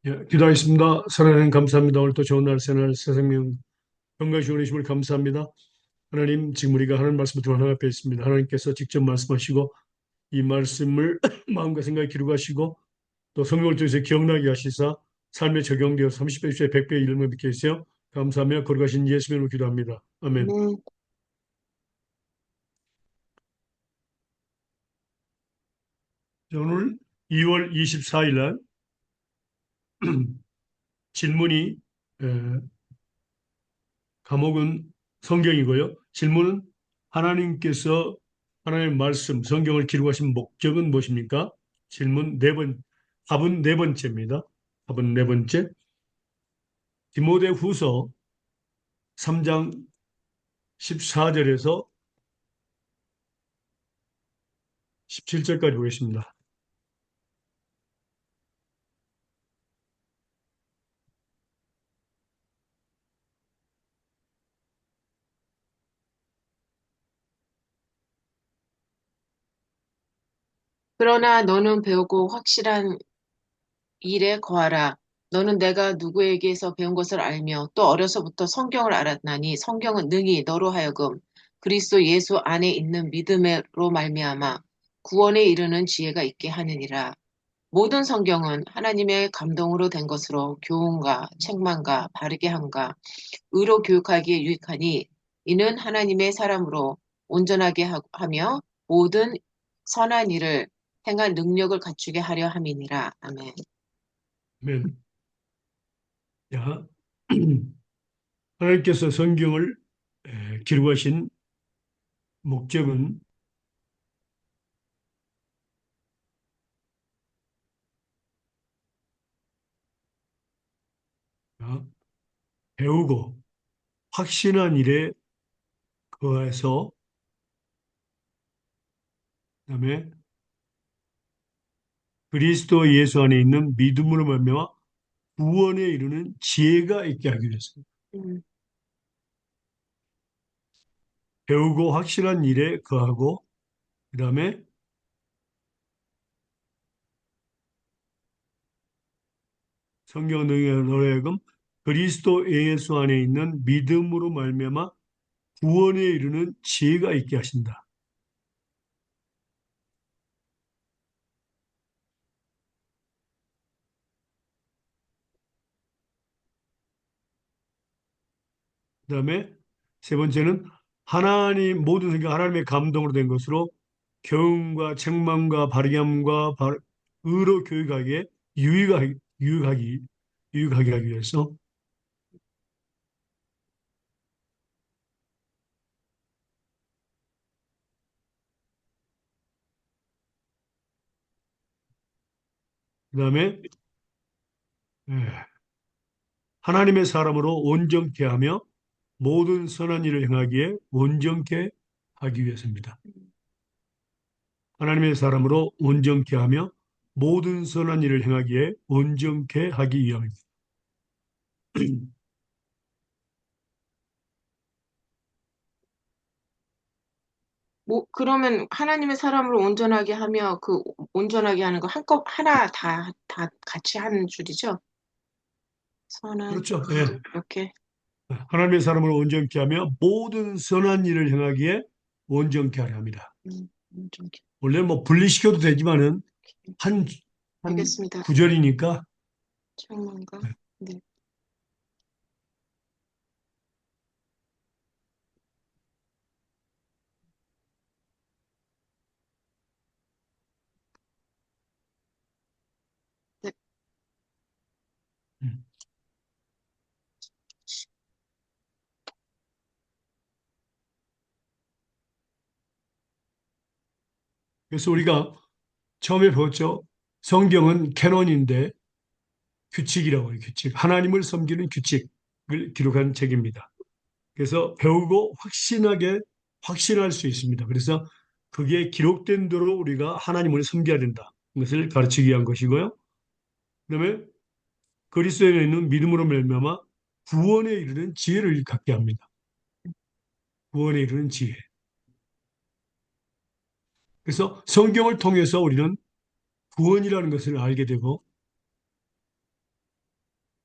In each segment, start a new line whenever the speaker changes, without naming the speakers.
예, 기도하겠습니다. 살아나는 감사합니다. 오늘 또 좋은 날 새날 새 생명 건강하시고 계심을 감사합니다. 하나님, 지금 우리가 하나님 말씀을 듣고 하나님 앞에 있습니다. 하나님께서 직접 말씀하시고 이 말씀을 마음과 생각에 기록하시고 또 성경을 통해서 기억나게 하시사 삶에 적용되어 30배, 60배, 100배 이름을 믿게 해주세요. 감사하며 거룩하신 예수님의 이름으로 기도합니다. 아멘.
네,
자, 오늘 2월 24일 날 질문이 에, 과목은 성경이고요. 질문은 하나님께서 하나님의 말씀, 성경을 기록하신 목적은 무엇입니까? 질문 네 번, 답은 네 번째입니다. 답은 네 번째. 디모데 후서 3장 14절에서 17절까지 보겠습니다.
그러나 너는 배우고 확실한 일에 거하라. 너는 내가 누구에게서 배운 것을 알며 또 어려서부터 성경을 알았나니 성경은 능히 너로 하여금 그리스도 예수 안에 있는 믿음으로 말미암아 구원에 이르는 지혜가 있게 하느니라. 모든 성경은 하나님의 감동으로 된 것으로 교훈과 책망과 바르게 함과 의로 교육하기에 유익하니 이는 하나님의 사람으로 온전하게 하며 모든 선한 일을 행할 능력을 갖추게 하려 함이니라. 아멘.
아멘. 자, 하나님께서 성경을 기록하신 목적은 배우고 확신한 일에 거해서 그다음에 그리스도 예수 안에 있는 믿음으로 말미암아 구원에 이르는 지혜가 있게 하기 위해서
음,
배우고 확실한 일에 거하고 그다음에 성경 능력의 노래금 그리스도 예수 안에 있는 믿음으로 말미암아 구원에 이르는 지혜가 있게 하신다. 그다음에 세 번째는 하나님 모든 성경 하나님의 감동으로 된 것으로 교훈과 책망과 바르게함과 의로 교육하기에 유익하기 유익하게 하기 위해서 그다음에 예, 하나님의 사람으로 온전케 하며 모든 선한 일을 행하기에 온전케 하기 위해서입니다. 하나님의 사람으로 온전케 하며 모든 선한 일을 행하기에 온전케 하기 위함입니다.
뭐, 그러면 하나님의 사람으로 온전하게 하며 그 온전하게 하는 거 하나 다 같이 하는 줄이죠? 선한,
그렇죠. 예.
이렇게.
하나님의 사람으로 온전케 하며 모든 선한 일을 행하기에 온전케 하려 합니다.
온전케.
원래 뭐 분리시켜도 되지만은 한, 한
알겠습니다.
구절이니까
책망가. 네. 네.
음. 그래서 우리가 처음에 배웠죠. 성경은 캐논인데 규칙이라고 해요. 규칙. 하나님을 섬기는 규칙을 기록한 책입니다. 그래서 배우고 확신할 수 있습니다. 그래서 그게 기록된 대로 우리가 하나님을 섬겨야 된다. 이것을 가르치기 위한 것이고요. 그다음에 그리스도에 있는 믿음으로 말미암아 구원에 이르는 지혜를 갖게 합니다. 구원에 이르는 지혜. 그래서 성경을 통해서 우리는 구원이라는 것을 알게 되고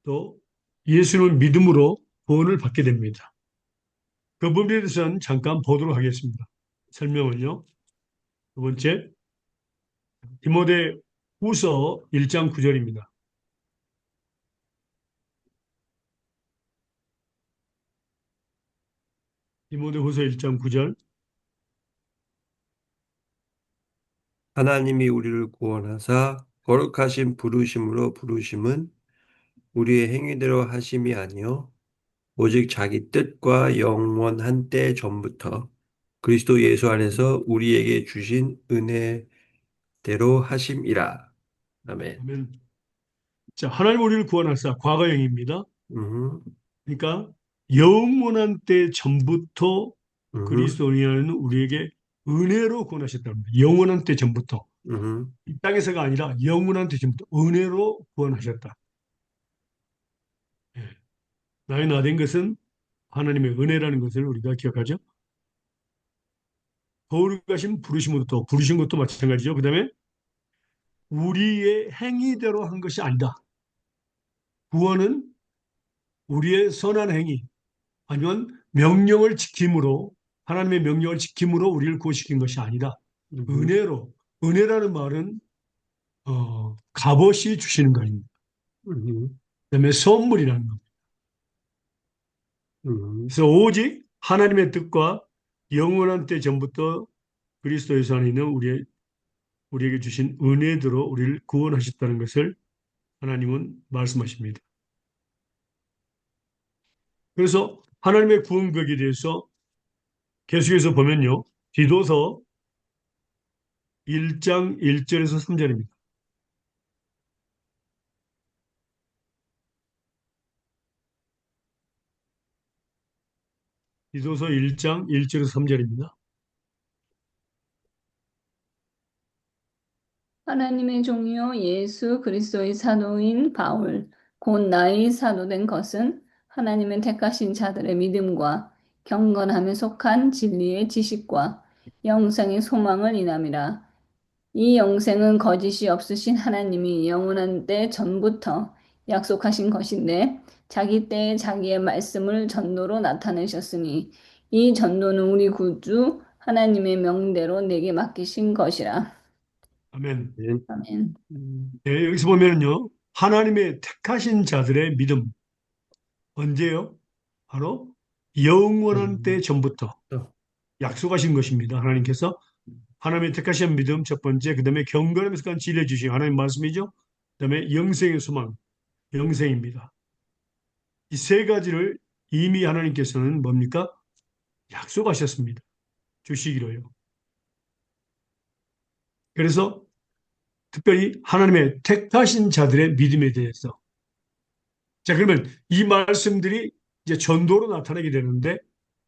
또 예수는 믿음으로 구원을 받게 됩니다. 그 부분에 대해서는 잠깐 보도록 하겠습니다. 설명을요. 두 번째, 디모데 후서 1장 9절입니다. 디모데 후서 1장 9절.
하나님이 우리를 구원하사 거룩하신 부르심으로 부르심은 우리의 행위대로 하심이 아니요 오직 자기 뜻과 영원한 때 전부터 그리스도 예수 안에서 우리에게 주신 은혜대로 하심이라. 아멘.
아멘. 자, 하나님 우리를 구원하사 과거형입니다.
음,
그러니까 영원한 때 전부터
음,
그리스도인은 우리에게 은혜로 구원하셨답니다. 영원한 때 전부터.
음,
이 땅에서가 아니라 영원한 때 전부터 은혜로 구원하셨다. 예. 나의 나 된 것은 하나님의 은혜라는 것을 우리가 기억하죠. 거룩하신 부르심으로부터 부르신 것도 마찬가지죠. 그 다음에 우리의 행위대로 한 것이 아니다. 구원은 우리의 선한 행위 아니면 명령을 지킴으로 하나님의 명령을 지킴으로 우리를 구원시킨 것이 아니다.
음,
은혜로 은혜라는 말은 값없이 주시는 거 아닙니다.
음,
그다음에 선물이라는 것.
음,
그래서 오직 하나님의 뜻과 영원한 때 전부터 그리스도 예수 안에 있는 우리에게 주신 은혜대로 우리를 구원하셨다는 것을 하나님은 말씀하십니다. 그래서 하나님의 구원국에 대해서 계속해서 보면요. 디도서 1장 1절에서 3절입니다. 디도서 1장 1절에서 3절입니다.
하나님의 종이요 예수 그리스도의 사도인 바울 곧 나의 사도된 것은 하나님의 택하신 자들의 믿음과 경건함에 속한 진리의 지식과 영생의 소망을 인함이라. 이 영생은 거짓이 없으신 하나님이 영원한 때 전부터 약속하신 것인데 자기 때에 자기의 말씀을 전도로 나타내셨으니 이 전도는 우리 구주 하나님의 명대로 내게 맡기신 것이라.
아멘.
아멘.
아멘.
네, 여기서 보면요. 하나님의 택하신 자들의 믿음. 언제요? 바로 영원한 때
음,
전부터
또,
약속하신 것입니다. 하나님께서 하나님의 택하신 믿음 첫 번째, 그 다음에 경건함에서 간 지혜 주신 하나님 말씀이죠. 그 다음에 영생의 소망, 영생입니다. 이 세 가지를 이미 하나님께서는 뭡니까? 약속하셨습니다. 주시기로요. 그래서 특별히 하나님의 택하신 자들의 믿음에 대해서 자, 그러면 이 말씀들이 이제 전도로 나타나게 되는데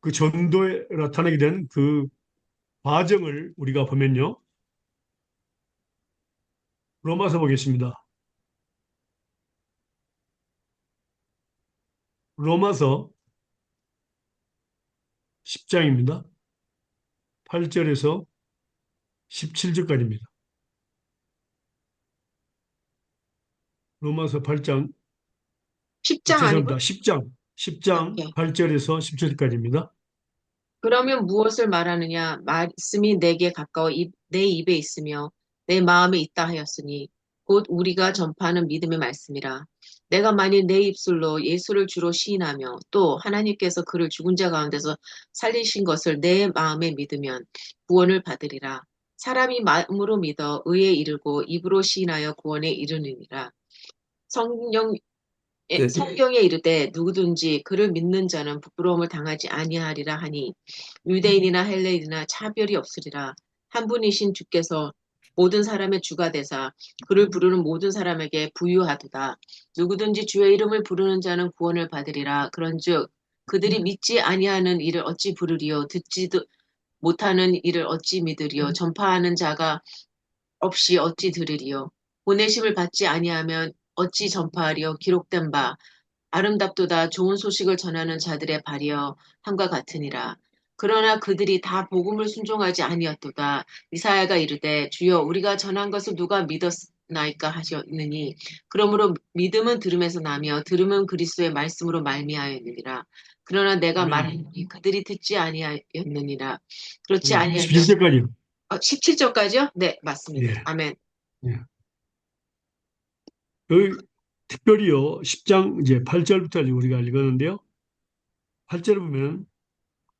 그 전도에 나타나게 되는 그 과정을 우리가 보면요. 로마서 보겠습니다. 로마서 10장입니다. 8절에서 17절까지입니다. 로마서 8장,
10장 아니고?
죄송합니다. 10장, 10장
오케이.
8절에서 17절까지입니다.
그러면 무엇을 말하느냐? 말씀이 내게 가까워 내 입에 있으며 내 마음에 있다 하였으니 곧 우리가 전파하는 믿음의 말씀이라. 내가 만일 내 입술로 예수를 주로 시인하며 또 하나님께서 그를 죽은 자 가운데서 살리신 것을 내 마음에 믿으면 구원을 받으리라. 사람이 마음으로 믿어 의에 이르고 입으로 시인하여 구원에 이르느니라. 성령
네.
성경에 이르되 누구든지 그를 믿는 자는 부끄러움을 당하지 아니하리라 하니 유대인이나 헬레인이나 차별이 없으리라. 한 분이신 주께서 모든 사람의 주가 되사 그를 부르는 모든 사람에게 부유하도다. 누구든지 주의 이름을 부르는 자는 구원을 받으리라. 그런즉 그들이 믿지 아니하는 일을 어찌 부르리요 듣지도 못하는 일을 어찌 믿으리요 전파하는 자가 없이 어찌 들으리요 보내심을 받지 아니하면 어찌 전파하리요 기록된 바 아름답도다 좋은 소식을 전하는 자들의 발이여 함과 같으니라. 그러나 그들이 다 복음을 순종하지 아니었도다. 이사야가 이르되 주여 우리가 전한 것을 누가 나이까 하셨느니 그러므로 믿음은 들음에서 나며 들음은 그리스도의 말씀으로 말미암느니라. 그러나 내가
아멘.
말하니 그들이 듣지 아니하였느니라. 그렇지
예,
아니하면
17절까지요.
17절까지요? 네, 맞습니다.
예.
아멘.
예. 여기 특별히요, 10장 이제 8절부터 우리가 읽었는데요. 8절을 보면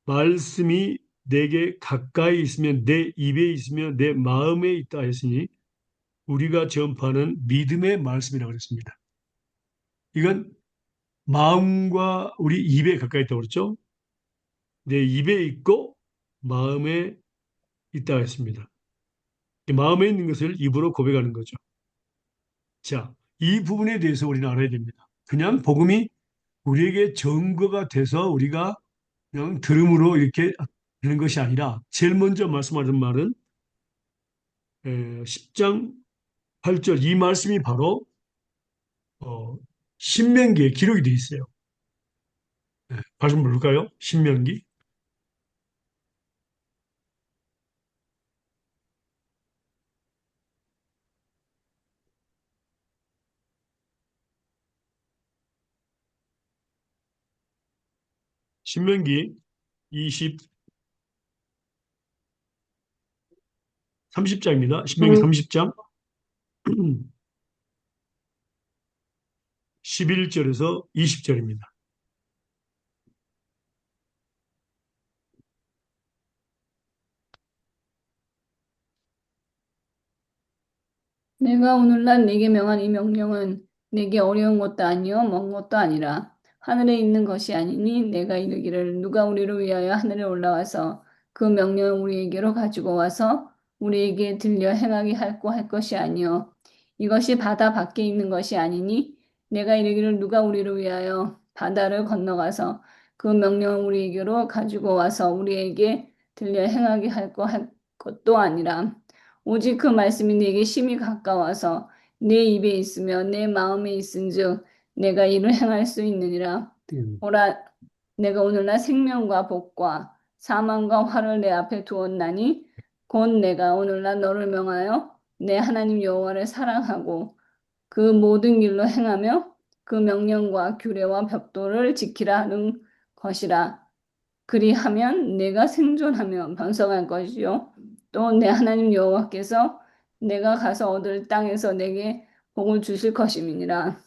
말씀이 내게 가까이 있으면 내 입에 있으며 내 마음에 있다 했으니 우리가 전파하는 믿음의 말씀이라고 그랬습니다. 이건 마음과 우리 입에 가까이 있다고 그랬죠. 내 입에 있고 마음에 있다 했습니다. 이 마음에 있는 것을 입으로 고백하는 거죠. 자, 이 부분에 대해서 우리는 알아야 됩니다. 그냥 복음이 우리에게 증거가 돼서 우리가 그냥 들음으로 이렇게 되는 것이 아니라 제일 먼저 말씀하는 말은 10장 8절 이 말씀이 바로 신명기에 기록이 되어 있어요. 말씀 볼까요? 신명기. 신명기 20, 30장입니다. 신명기 30장 11절에서 20절입니다.
내가 오늘날 네게 명한 이 명령은 네게 어려운 것도 아니요 먼 것도 아니라 하늘에 있는 것이 아니니 내가 이르기를 누가 우리를 위하여 하늘에 올라와서 그 명령을 우리에게로 가지고 와서 우리에게 들려 행하게 할고 할 것이 아니요 이것이 바다 밖에 있는 것이 아니니 내가 이르기를 누가 우리를 위하여 바다를 건너가서 그 명령을 우리에게로 가지고 와서 우리에게 들려 행하게 할고 할 것도 아니라 오직 그 말씀이 내게 심히 가까워서 내 입에 있으며 내 마음에 있은즉 내가 이를 행할 수 있느니라. 오라 내가 오늘날 생명과 복과 사망과 화를 내 앞에 두었나니 곧 내가 오늘날 너를 명하여 내 하나님 여호와를 사랑하고 그 모든 길로 행하며 그 명령과 규례와 벽도를 지키라 하는 것이라. 그리하면 내가 생존하며 번성할 것이요 또 내 하나님 여호와께서 내가 가서 얻을 땅에서 내게 복을 주실 것임이니라.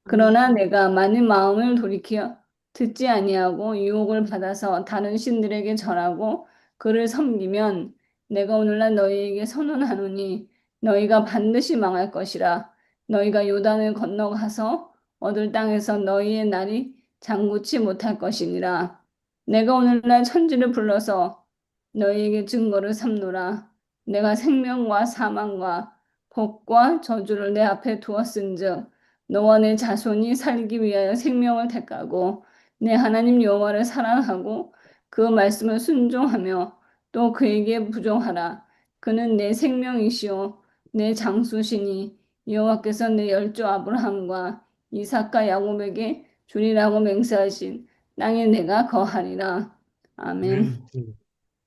그러나 내가 만일 마음을 돌이켜 듣지 아니하고 유혹을 받아서 다른 신들에게 절하고 그를 섬기면 내가 오늘날 너희에게 선언하노니 너희가 반드시 망할 것이라. 너희가 요단을 건너가서 얻을 땅에서 너희의 날이 장구치 못할 것이니라. 내가 오늘날 천지를 불러서 너희에게 증거를 삼노라. 내가 생명과 사망과 복과 저주를 내 앞에 두었은즉 너와 내 자손이 살기 위하여 생명을 택하고 내 하나님 여호와를 사랑하고 그 말씀을 순종하며 또 그에게 부종하라. 그는 내 생명이시요 내 장수시니 여호와께서 내 열조 아브라함과 이삭과 야곱에게 주리라고 맹세하신 땅에 내가 거하리라. 아멘.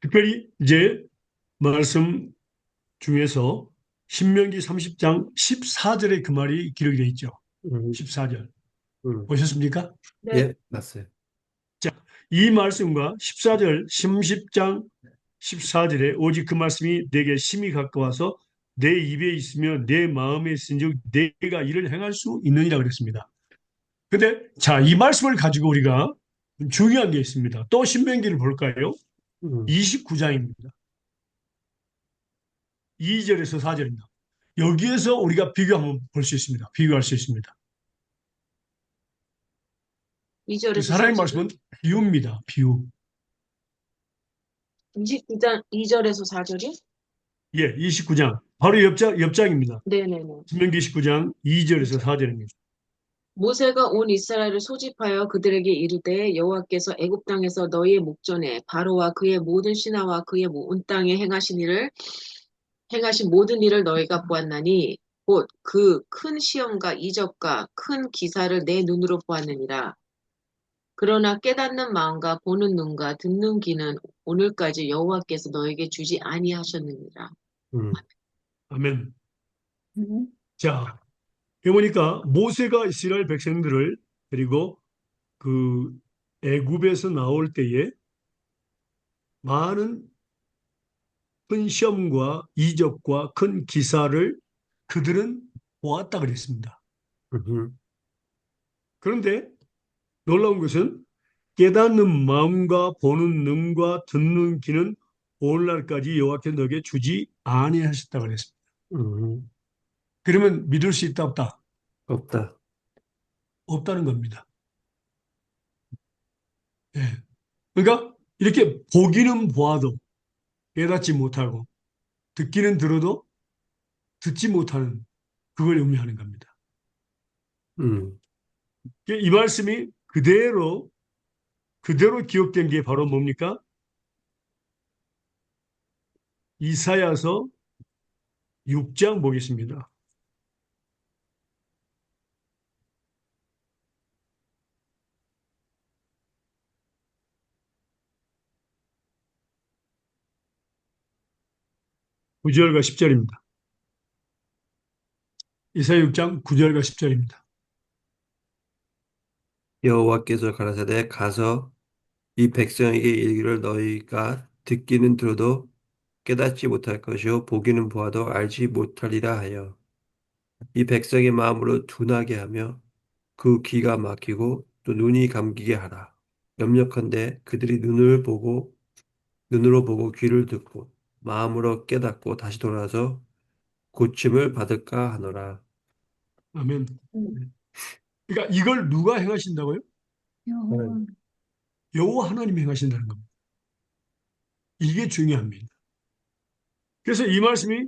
특별히 이제 말씀 중에서 신명기 30장 14절에 그 말이 기록이 되어 있죠. 14절. 보셨습니까?
네.
예, 봤어요.
이 말씀과 14절, 30장 14절에 오직 그 말씀이 내게 심히 가까워서 내 입에 있으며 내 마음에 있은즉 내가 이를 행할 수 있느니라 그랬습니다. 근데 자, 이 말씀을 가지고 우리가 중요한 게 있습니다. 또 신명기를 볼까요? 29장입니다. 2절에서 4절입니다. 여기에서 우리가 비교 한번 볼 수 있습니다. 비교할 수 있습니다.
2절에서
하나님의
4절.
말씀은 비유입니다. 비유.
29장 2절에서 4절이?
예, 29장. 바로 옆장입니다.
네네네.
신명기 19장 2절에서 4절입니다.
모세가 온 이스라엘을 소집하여 그들에게 이르되 여호와께서 애굽 땅에서 너희의 목전에 바로와 그의 모든 신하와 그의 온 땅에 행하신 모든 일을 너희가 보았나니 곧 그 큰 시험과 이적과 큰 기사를 내 눈으로 보았느니라. 그러나 깨닫는 마음과 보는 눈과 듣는 귀는 오늘까지 여호와께서 너에게 주지 아니하셨느니라.
아멘. 자, 여기 보니까 모세가 이스라엘 백성들을 그리고 그 애굽에서 나올 때에 많은 큰 시험과 이적과 큰 기사를 그들은 보았다 그랬습니다.
음,
그런데 놀라운 것은 깨닫는 마음과 보는 눈과 듣는 귀는 오늘날까지 여호와께서 너에게 주지 아니하셨다 그랬습니다.
음.
그러면 믿을 수 있다 없다?
없다.
없다는 겁니다. 예. 그러니까 이렇게 보기는 보아도 깨닫지 못하고 듣기는 들어도 듣지 못하는 그걸 의미하는 겁니다.
음,
이 말씀이 그대로 기억된 게 바로 뭡니까? 이사야서 6장 보겠습니다. 구절과 10절입니다. 이사야 6장 9절과 10절입니다.
여호와께서 가라사대 가서 이 백성에게 이르기를 너희가 듣기는 들어도 깨닫지 못할 것이요 보기는 보아도 알지 못하리라 하여 이 백성의 마음으로 둔하게 하며 그 귀가 막히고 또 눈이 감기게 하라. 염려컨대 그들이 눈으로 보고 귀를 듣고 마음으로 깨닫고 다시 돌아서 고침을 받을까 하노라.
아멘. 그러니까 이걸 누가 행하신다고요?
네.
여호와.
여호와 하나님이 행하신다는 겁니다. 이게 중요합니다. 그래서 이 말씀이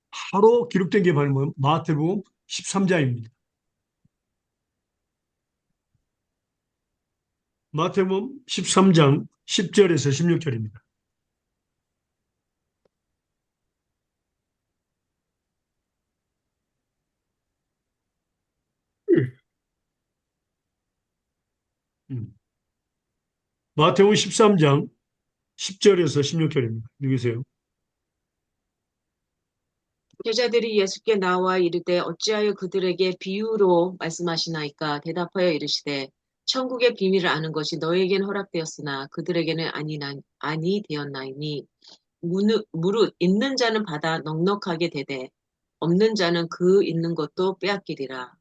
바로 기록된 게 바로 마태복음 13장입니다. 마태복음 13장 10절에서 16절입니다. 마태복음 13장 10절에서 16절입니다. 읽으세요.
제자들이 예수께 나와 이르되 어찌하여 그들에게 비유로 말씀하시나이까 대답하여 이르시되 천국의 비밀을 아는 것이 너에게는 허락되었으나 그들에게는 아니 되었나이니 무릇 있는 자는 받아 넉넉하게 되되 없는 자는 그 있는 것도 빼앗기리라.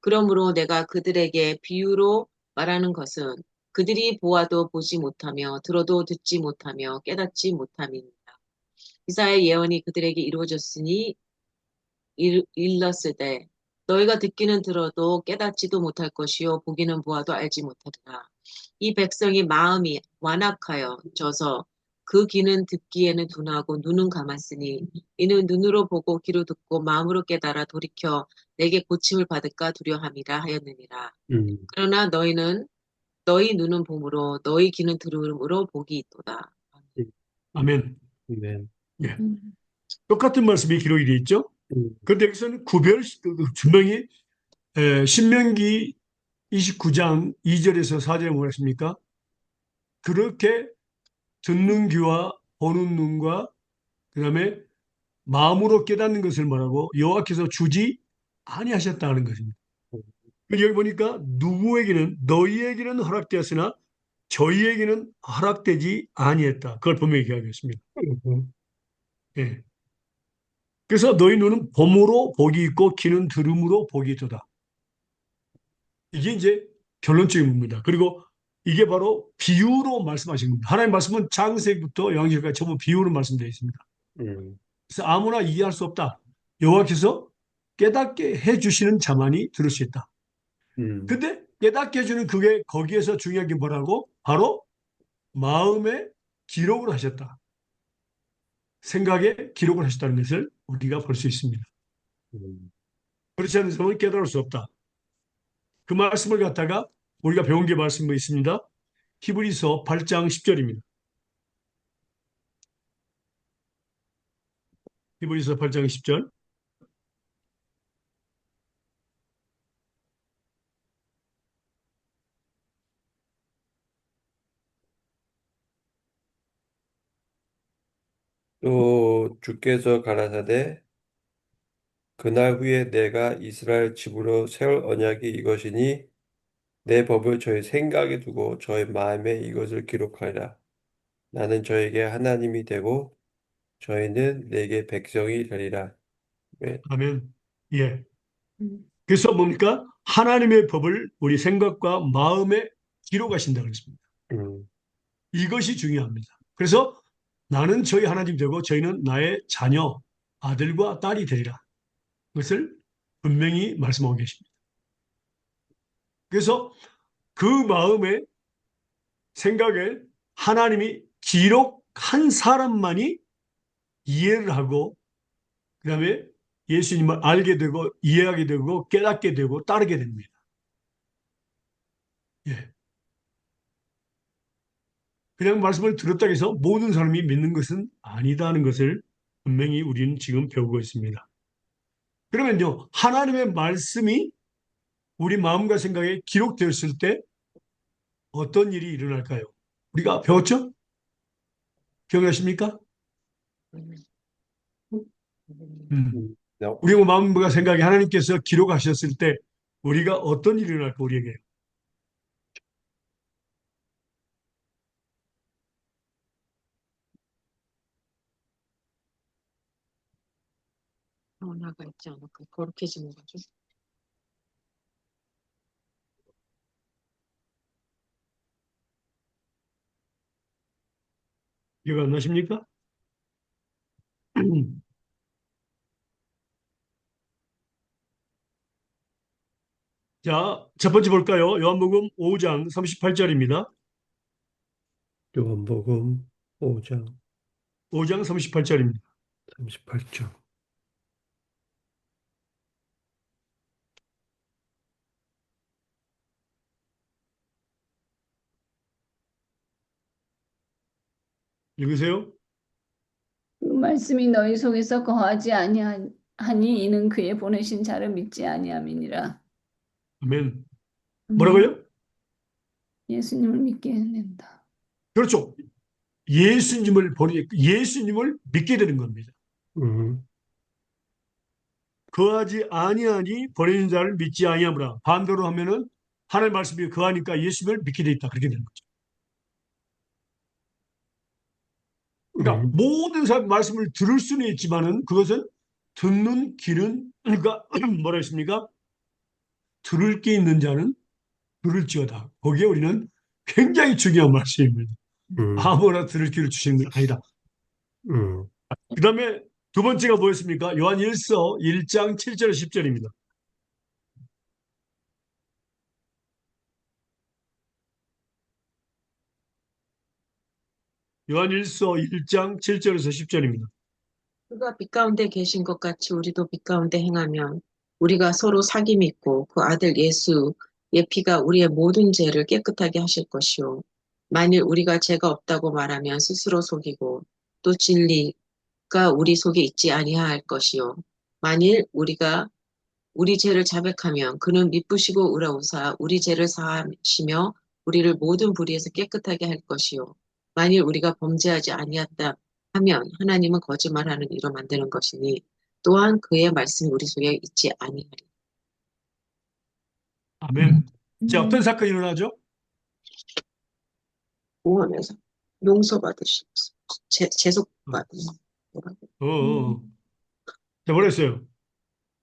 그러므로 내가 그들에게 비유로 말하는 것은 그들이 보아도 보지 못하며 들어도 듣지 못하며 깨닫지 못함이니라. 이사야의 예언이 그들에게 이루어졌으니 일렀으되 너희가 듣기는 들어도 깨닫지도 못할 것이요 보기는 보아도 알지 못하리라. 이 백성이 마음이 완악하여 져서 그 귀는 듣기에는 둔하고 눈은 감았으니 이는 눈으로 보고 귀로 듣고 마음으로 깨달아 돌이켜 내게 고침을 받을까 두려함이라 하였느니라.
음,
그러나 너희 눈은 봄으로 너희 귀는 들음으로 복이 있도다.
아멘.
네.
예. 똑같은 말씀이 기록이 되어 있죠. 그런데 여기서는 분명히 신명기 29장 2절에서 4절에 뭐라 했습니까? 그렇게 듣는 귀와 보는 눈과 그다음에 마음으로 깨닫는 것을 말하고 여호와께서 주지 아니하셨다는 것입니다. 여기 보니까 누구에게는 너희에게는 허락되었으나 저희에게는 허락되지 아니했다. 그걸 분명히 얘기하고 있습니다. 예. 그래서 너희 눈은 봄으로 복이 있고 귀는 들음으로 복이 있도다. 이게 이제 결론적인 겁니다. 그리고 이게 바로 비유로 말씀하신 겁니다. 하나님 말씀은 창세기부터 요한계시록까지 전부 비유로 말씀되어 있습니다.
음,
그래서 아무나 이해할 수 없다. 여호와께서 깨닫게 해주시는 자만이 들을 수 있다.
음,
근데 깨닫게 해주는 그게 거기에서 중요한 게 뭐라고? 바로 마음에 기록을 하셨다. 생각에 기록을 하셨다는 것을 우리가 볼 수 있습니다.
음.
그렇지 않은 사람은 깨달을 수 없다. 그 말씀을 갖다가 우리가 배운 게 말씀이 있습니다. 히브리서 8장 10절입니다. 히브리서 8장 10절.
또 주께서 가라사대 그날 후에 내가 이스라엘 집으로 세울 언약이 이것이니 내 법을 저희 생각에 두고 저희 마음에 이것을 기록하리라. 나는 저에게 하나님이 되고 저희는 내게 백성이 되리라. 네.
아멘. 예.
음,
그래서 뭡니까? 하나님의 법을 우리 생각과 마음에 기록하신다 그랬습니다.
음,
이것이 중요합니다. 그래서 나는 저희 하나님 되고 저희는 나의 자녀, 아들과 딸이 되리라. 그것을 분명히 말씀하고 계십니다. 그래서 그 마음에 생각에 하나님이 기록한 사람만이 이해를 하고 그다음에 예수님을 알게 되고 이해하게 되고 깨닫게 되고 따르게 됩니다. 예. 그냥 말씀을 들었다고 해서 모든 사람이 믿는 것은 아니다는 것을 분명히 우리는 지금 배우고 있습니다. 그러면요, 하나님의 말씀이 우리 마음과 생각에 기록되었을 때 어떤 일이 일어날까요? 우리가 배웠죠? 기억나십니까?
음,
음.
네.
우리 마음과 생각에 하나님께서 기록하셨을 때 우리가 어떤 일이 일어날까 우리에게?
변화가 있지 않을까? 거룩해지는 거죠.
기억 안 나십니까? 자, 첫 번째 볼까요? 요한복음 5장 38절입니다.
요한복음 5장
5장 38절입니다.
38절.
읽으세요.
그 말씀이 너희 속에서 거하지 아니하니 이는 그의 보내신 자를 믿지 아니함이니라.
아멘.
아멘.
뭐라고요?
예수님을 믿게 된다.
그렇죠. 예수님을 믿게 되는 겁니다.
음,
거하지 아니하니 버리는 자를 믿지 아니하므라. 반대로 하면은 하나님 말씀이 거하니까 예수님을 믿게 돼 있다. 그렇게 되는 거죠. 그러니까
음,
모든 사람 말씀을 들을 수는 있지만은 그것은 듣는 길은 그러니까 뭐라 했습니까? 들을 게 있는 자는 들을지어다. 거기에 우리는 굉장히 중요한 말씀입니다.
음,
아무나 들을 길을 주시는 건 아니다.
음.
그 다음에 두 번째가 뭐였습니까? 요한 1서 1장 7절 10절입니다. 요한 1서 1장 7절에서 10절입니다.
그가 빛 가운데 계신 것 같이 우리도 빛 가운데 행하면 우리가 서로 사귐이 있고 그 아들 예수의 피가 우리의 모든 죄를 깨끗하게 하실 것이요. 만일 우리가 죄가 없다고 말하면 스스로 속이고 또 진리가 우리 속에 있지 아니할 것이요. 만일 우리가 우리 죄를 자백하면 그는 미쁘시고 의로우사 우리 죄를 사하시며 우리를 모든 불의에서 깨끗하게 할 것이요. 만일 우리가 범죄하지 아니었다 하면 하나님은 거짓말하는 이로 만드는 것이니 또한 그의 말씀이 우리 속에 있지 아니하리.
아멘. 자, 어떤
네.
사건이 일어나죠?
구원에서 용서받으시면서 재속받으시 뭐라고?
어, 어. 어. 자, 뭐랬어요?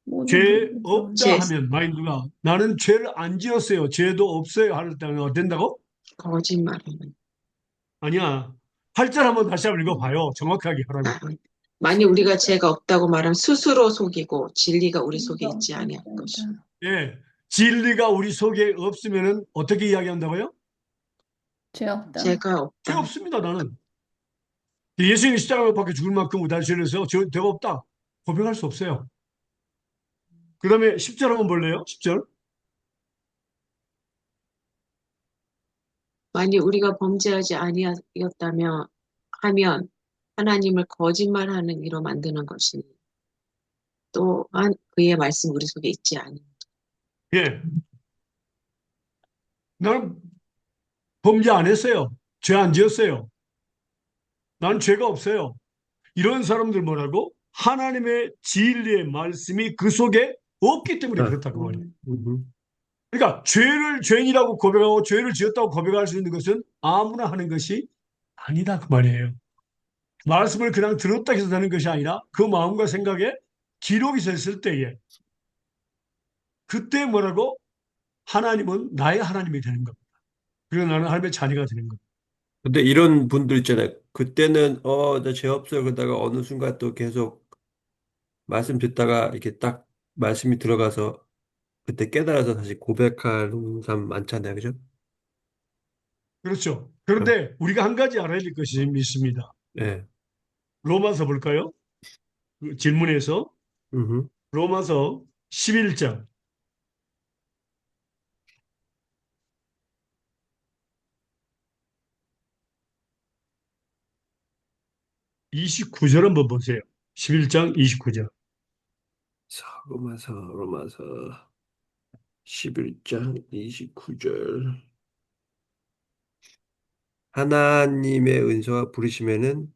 모든
죄
불의에서
없다
죄
하면 마인드가 나는 죄를 안 지었어요. 죄도 없어요. 할 때는 된다고?
거짓말하는
아니야. 8절 한번 다시 한번 읽어봐요. 정확하게 하라고.
아, 만일 우리가 죄가 없다고 말하면 스스로 속이고 진리가 우리 속에
진리가
있지 아니할 것이.
없다.
예. 진리가 우리 속에 없으면은 어떻게 이야기한다고요?
죄 없다.
죄가
죄
없다.
없습니다, 나는. 예수님이 십자가에 밖에 죽을 만큼 우리 죄에서 죄가 없다. 고백할 수 없어요. 그 다음에 10절 한번 볼래요? 10절.
만일 우리가 범죄하지 아니하였다면 하면 하나님을 거짓말하는 이로 만드는 것이니 또한 그의 말씀 우리 속에 있지 아니.
예. 나는 범죄 안 했어요. 죄 안 지었어요. 나는 죄가 없어요. 이런 사람들 뭐라고? 하나님의 진리의 말씀이 그 속에 없기 때문에
아,
그렇다고 말이에요.
음,
그러니까 죄를 죄인이라고 고백하고 죄를 지었다고 고백할 수 있는 것은 아무나 하는 것이 아니다 그 말이에요. 말씀을 그냥 들었다 해서 되는 것이 아니라 그 마음과 생각에 기록이 됐을 때에 그때 뭐라고 하나님은 나의 하나님이 되는 겁니다. 그리고 나는 하나님의 자녀가 되는 겁니다.
근데 이런 분들 있잖아요. 그때는 나 죄 없어요. 그러다가 어느 순간 또 계속 말씀 듣다가 이렇게 딱 말씀이 들어가서 그때 깨달아서 다시 고백하는 사람 많잖아요. 그죠?
그렇죠.
어,
그런데 우리가 한 가지 알아야 될 것이 있습니다.
네.
로마서 볼까요? 그 질문에서
음,
로마서 11장 29절 한번 보세요. 11장 29절.
로마서 11장 29절. 하나님의 은혜와 부르심에는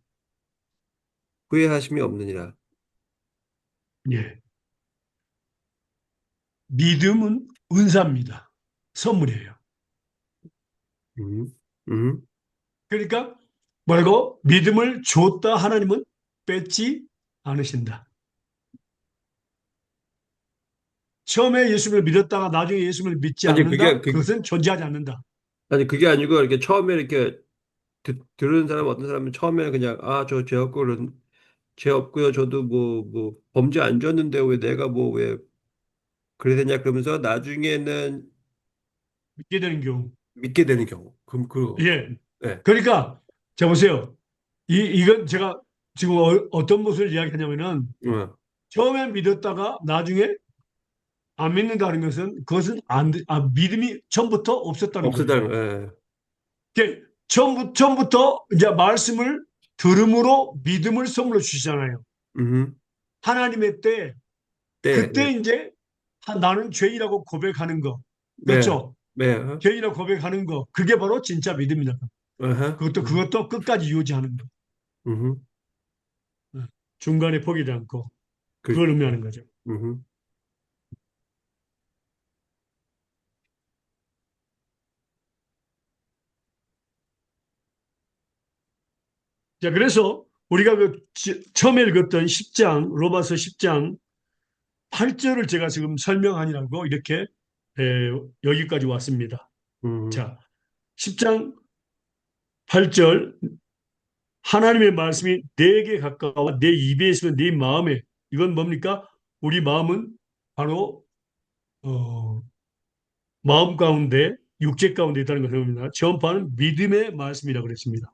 후회하심이 없느니라.
예. 믿음은 은사입니다. 선물이에요.
음, 음.
그러니까 뭐라고? 믿음을 줬다 하나님은 뺏지 않으신다. 처음에 예수를 믿었다가 나중에 예수를 믿지
아니,
않는다? 그것은 존재하지 않는다.
그게 아니고, 이렇게 처음에 이렇게 들은 사람, 어떤 사람은 처음에 그냥, 저 죄 없고, 죄 없고요. 저도 뭐, 범죄 안 졌는데 왜 내가 뭐, 왜 그래 되냐, 그러면서 나중에는
믿게 되는 경우.
믿게 되는 경우.
예.
네.
그러니까 자 보세요. 이건 제가 지금 떤 것을 이야기하냐면은
어,
처음에 믿었다가 나중에 안 믿는다는 것은 그것은 믿음이 처음부터 없었다는
없었다는
거예요.
거. 예.
처음부터 이제 말씀을 들음으로 믿음을 선물로 주시잖아요.
음,
하나님의 때
네,
그때 이제 나는 죄인이라고 고백하는 거.
네,
그렇죠?
네,
죄인이라고 고백하는 거. 그게 바로 진짜 믿음이다.
어허,
그것도 끝까지 유지하는 거.
음,
어, 중간에 포기하지 않고
그,
그걸 의미하는 거죠.
음,
자, 그래서 우리가 처음에 읽었던 10장, 로마서 10장 8절을 제가 지금 설명하느라고 이렇게 여기까지 왔습니다.
음,
자, 10장 8절 하나님의 말씀이 내게 가까워 내 입에 있으면 네 마음에 이건 뭡니까? 우리 마음은 바로 어, 마음 가운데 육체 가운데 있다는 것을 봅니다. 전파는 믿음의 말씀이라고 그랬습니다.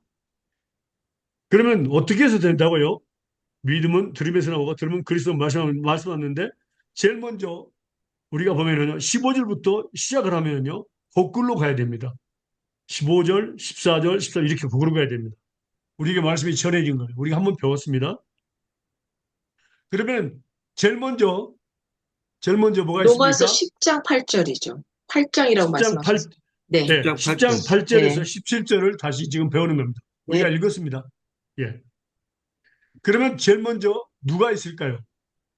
그러면 어떻게 해서 된다고요? 믿음은 들음에서 나오고 들으면 그리스도 말씀하는데 제일 먼저 우리가 보면은요 15절부터 시작을 하면은요 거꾸로 가야 됩니다. 15절, 14절, 14절 이렇게 거꾸로 가야 됩니다. 우리에게 말씀이 전해진 거예요. 우리가 한번 배웠습니다. 그러면 제일 먼저 뭐가
로마서
있습니까?
10장 8절이죠. 8장이라고
10장 8,
말씀하셨어요. 네,
네,
10장
10장
8절.
8절에서
네,
17절을 다시 지금 배우는 겁니다. 우리가
네.
읽었습니다. 예. 그러면 제일 먼저 누가 있을까요?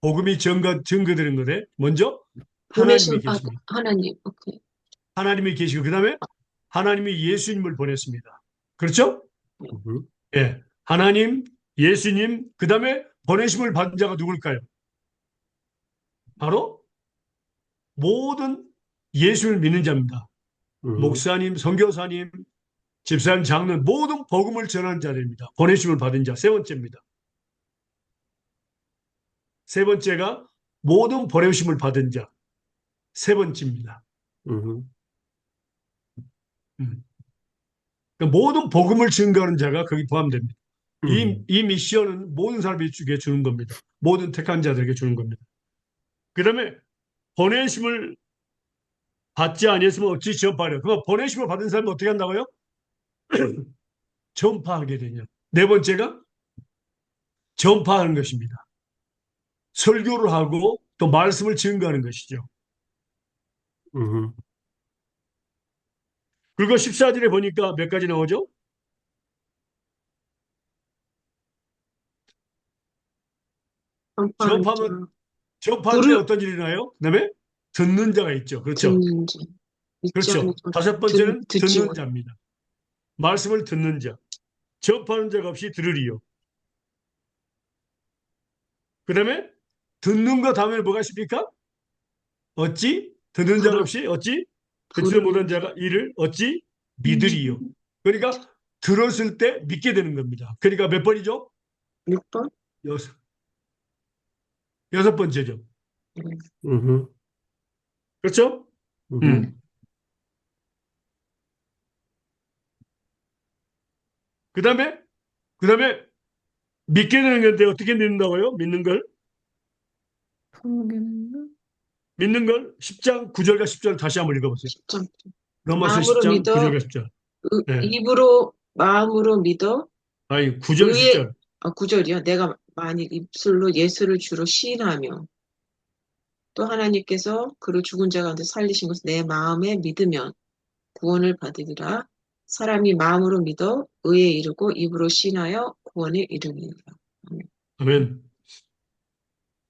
복음이 증거되는 것에 먼저 하나님이 계십니다.
하나님, 오케이.
하나님이 계시고 그다음에 하나님이 예수님을 보냈습니다. 그렇죠?
음,
예. 하나님, 예수님, 그다음에 보내심을 받은 자가 누굴까요? 바로 모든 예수를 믿는 자입니다.
음,
목사님, 선교사님, 집사님, 장로님 모든 복음을 전하는 자들입니다. 보내심을 받은 자 세 번째입니다. 세 번째가 모든 보내심을 받은 자 세 번째입니다.
음,
음. 그러니까 모든 복음을 증거하는 자가 거기 포함됩니다.
음,
이 미션은 모든 사람에게 주는 겁니다. 모든 택한 자들에게 주는 겁니다. 그 다음에 보내심을 받지 아니했으면 어찌 전파하려. 그 보내심을 받은 사람은 어떻게 한다고요? 전파하게 되냐. 네 번째가 전파하는 것입니다. 설교를 하고 또 말씀을 증거하는 것이죠.
음,
그리고 14절에 보니까 몇 가지 나오죠?
전파하는 자,
접하면 접할 때
들을
어떤 일이 나요? 그다음에 듣는 자가 있죠. 그렇죠.
듣는 자, 믿지 않는
그렇죠.
소리
다섯 번째는
듣지
듣는
못.
자입니다. 말씀을 듣는 자. 접하는 자가 없이 들으리요. 그다음에 듣는 거 다음에 뭐가 있습니까? 어찌 듣는 자가
부르
없이 어찌 듣지도 못한
부르는
자가 이를 어찌
음,
믿으리요. 그러니까 들었을 때 믿게 되는 겁니다. 그러니까 몇 번이죠?
6번.
여섯, 여섯 번째죠.
음,
음,
그렇죠?
음,
음. 그다음에 그다음에 믿게 되는 건데 어떻게 믿는다고요? 믿는 걸?
모르겠는데.
믿는 걸 10장 9절과 10절 다시 한번 읽어보세요.
10점.
로마서
마음으로
10장
믿어
9절과 10절. 예.
입으로 마음으로 믿어
아니 9절
의에
10절.
9절이요. 내가 만일 입술로 예수를 주로 시인하며 또 하나님께서 그를 죽은 자 가운데 살리신 것을 내 마음에 믿으면 구원을 받으리라. 사람이 마음으로 믿어 의에 이르고 입으로 시인하여 구원에 이르리라. 아멘.
아멘.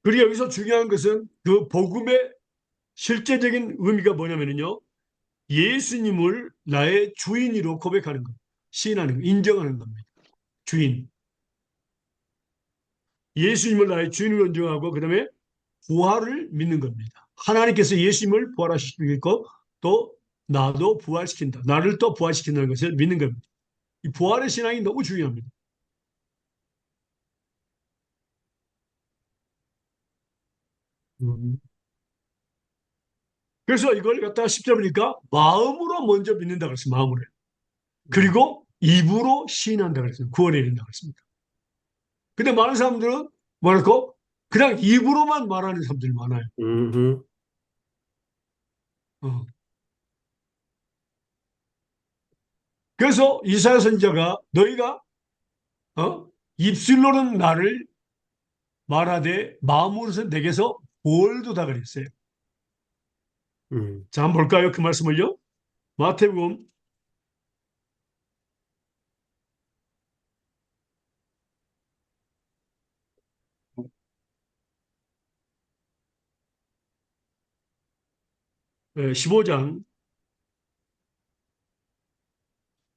그리고 여기서 중요한 것은 그 복음의 실제적인 의미가 뭐냐면요. 예수님을 나의 주인으로 고백하는 것, 시인하는 것, 인정하는 겁니다. 주인. 예수님을 나의 주인으로 인정하고 그다음에 부활을 믿는 겁니다. 하나님께서 예수님을 부활시키고 또 나도 부활시킨다. 나를 또 부활시킨다는 것을 믿는 겁니다. 이 부활의 신앙이 너무 중요합니다.
음,
그래서 이걸 갖다가 10절 보니까 마음으로 먼저 믿는다 그랬어요. 마음으로.
음,
그리고 입으로 시인한다 그랬어요. 구원에 이른다 그랬습니다. 근데 많은 사람들은 뭐랄까? 그냥 입으로만 말하는 사람들이 많아요.
음,
어. 그래서 이사야 선지자가 너희가 입술로는 나를 말하되 마음으로는 내게서 멀도다 그랬어요.
음.
자, 한번 볼까요? 그 말씀을요. 마태복음 15장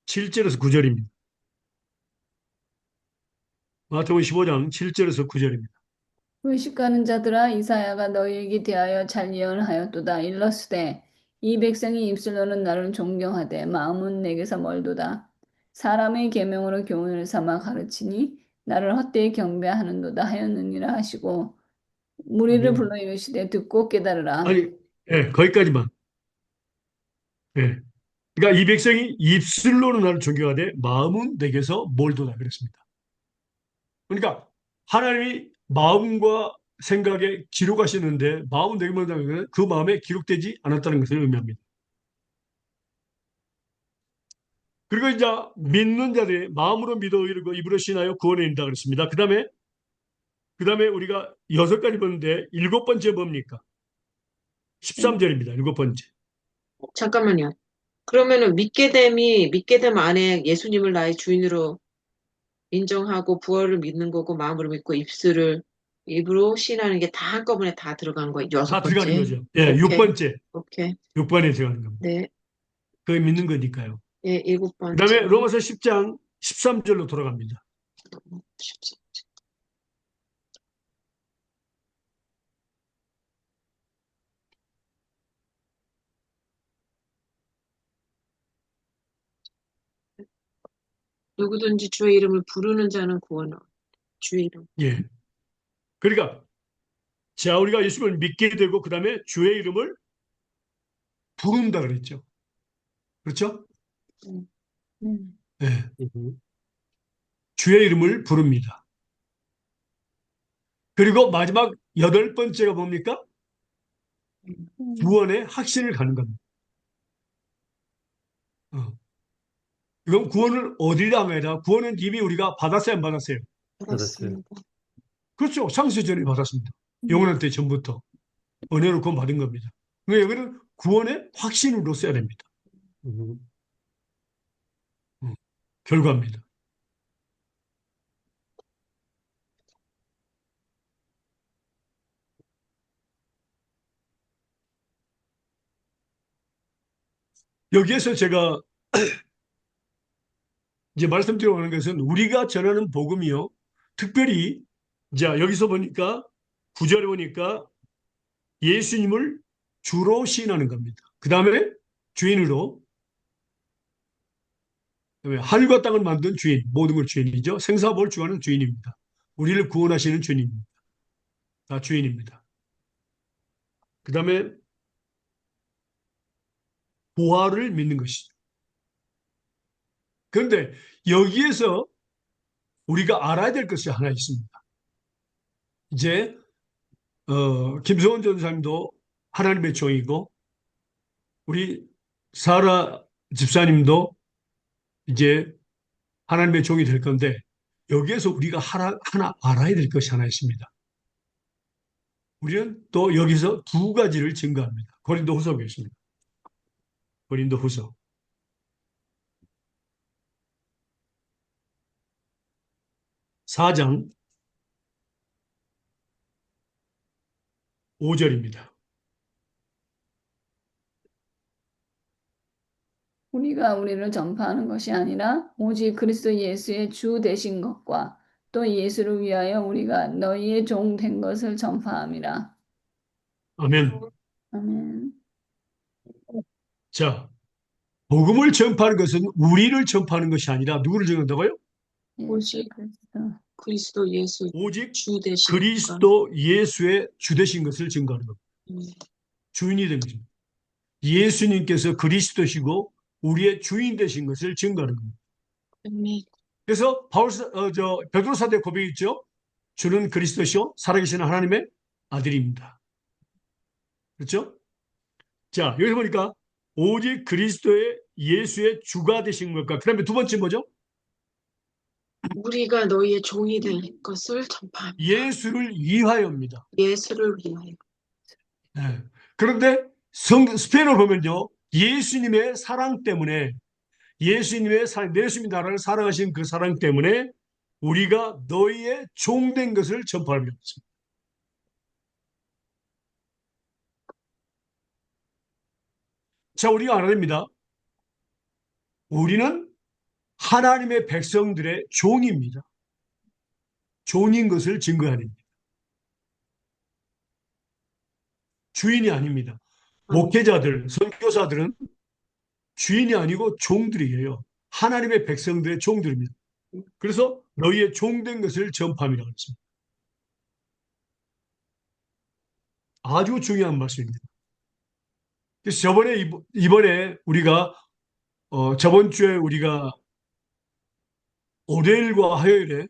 7절에서 9절입니다. 마태복음 15장 7절에서 9절입니다.
의식가는 자들아 이사야가 너희에게 대하여 잘 예언하였도다. 일러스되 이 백성이 입술로는 나를 존경하되 마음은 내게서 멀도다. 사람의 계명으로 교훈을 삼아 가르치니 나를 헛되이 경배하는도다 하였느니라 하시고 무리를
아멘.
불러 이르시되 듣고 깨달으라.
아니, 거기까지만. 예. 그러니까 이 백성이 입술로는 나를 존경하되 마음은 내게서 멀도다 그랬습니다. 그러니까 하나님이 마음과 생각에 기록하시는데 마음은 내게 멀다는 것은 그 마음에 기록되지 않았다는 것을 의미합니다. 그리고 이제 믿는 자들이 마음으로 믿어 이르고 입으로 신하여 구원에 이른다 그랬습니다. 그다음에 우리가 여섯 가지 보는데 일곱 번째 뭡니까? 13절입니다. 일곱 번째.
잠깐만요. 그러면은 믿게 됨 안에 예수님을 나의 주인으로 인정하고 부활을 믿는 거고 마음으로 믿고 입으로 시인하는 게 다 한꺼번에 다 들어간 거예요. 여섯
다 들어가는
번째.
거죠. 예, 육
오케이.
번째.
오케이.
6번에 들어가는 겁니다.
네.
그게 믿는 거니까요.
예, 일곱
그다음에
번째.
로마서 10장 13절로 돌아갑니다.
14. 누구든지 주의 이름을 부르는 자는 구원을 주의 이름.
예. 그러니까 자 우리가 예수를 믿게 되고 그다음에 주의 이름을 부른다 그랬죠. 그렇죠?
음,
예.
음,
주의 이름을 부릅니다. 그리고 마지막 여덟 번째가 뭡니까?
음.
구원의 확신을 갖는 겁니다. 어. 이건 구원을 어디다 하면 구원은 이미 우리가 받았어요, 안 받았어요?
받았어요.
알았습니다.
그렇죠. 창세전에 받았습니다. 영원한 때 전부터 은혜로 구원 받은 겁니다. 그러니까 여기는 구원의 확신으로 써야 됩니다.
음,
어. 결과입니다. 여기에서 제가 이제 말씀드리고 하는 것은 우리가 전하는 복음이요. 특별히 자 여기서 보니까 구절에 보니까 예수님을 주로 시인하는 겁니다. 그 다음에 주인으로 그다음에 하늘과 땅을 만든 주인, 모든 걸 주인이죠. 생사복을 주관하는 주인입니다. 우리를 구원하시는 주인입니다. 다 주인입니다. 그 다음에 부활을 믿는 것이죠. 그런데 여기에서 우리가 알아야 될 것이 하나 있습니다. 이제 김성원 전사님도 하나님의 종이고 우리 사라 집사님도 이제 하나님의 종이 될 건데 여기에서 우리가 하나 알아야 될 것이 하나 있습니다. 우리는 또 여기서 두 가지를 증거합니다. 고린도후서 보겠습니다. 고린도후서 4장 5절입니다.
우리가 우리를 전파하는 것이 아니라 오직 그리스도 예수의 주 되신 것과 또 예수를 위하여 우리가 너희의 종 된 것을 전파함이라.
아멘.
아멘.
자, 복음을 전파하는 것은 우리를 전파하는 것이 아니라 누구를 전한다고요?
오직
그리스도.
그리스도 예수
오직
주 되신
그리스도 예수의 주 되신 것을 증거하는 겁니다. 주인이 된 것입니다. 예수님께서 그리스도시고 우리의 주인 되신 것을 증거하는 겁니다.
아멘.
그래서 베드로 사도의 고백이 있죠. 주는 그리스도시요 살아계신 하나님의 아들입니다. 그렇죠? 자, 여기 보니까 오직 그리스도의 예수의 주가 되신 것과 그다음에 두 번째 뭐죠?
우리가 너희의 종이 될 것을 전파합니다.
예수를 위하여입니다.
예수를 위하여.
네. 그런데 스페인어 보면요. 예수님의 사랑 때문에 예수님의 예수님 나라를 사랑하신 그 사랑 때문에 우리가 너희의 종된 것을 전파합니다. 자, 우리가 알아야 됩니다. 우리는 하나님의 백성들의 종입니다. 종인 것을 증거하는 주인이 아닙니다. 목회자들, 선교사들은 주인이 아니고 종들이에요. 하나님의 백성들의 종들입니다. 그래서 너희의 종된 것을 전파함이라고 했습니다. 아주 중요한 말씀입니다. 그래서 이번에 우리가 저번 주에 우리가 월요일과 화요일에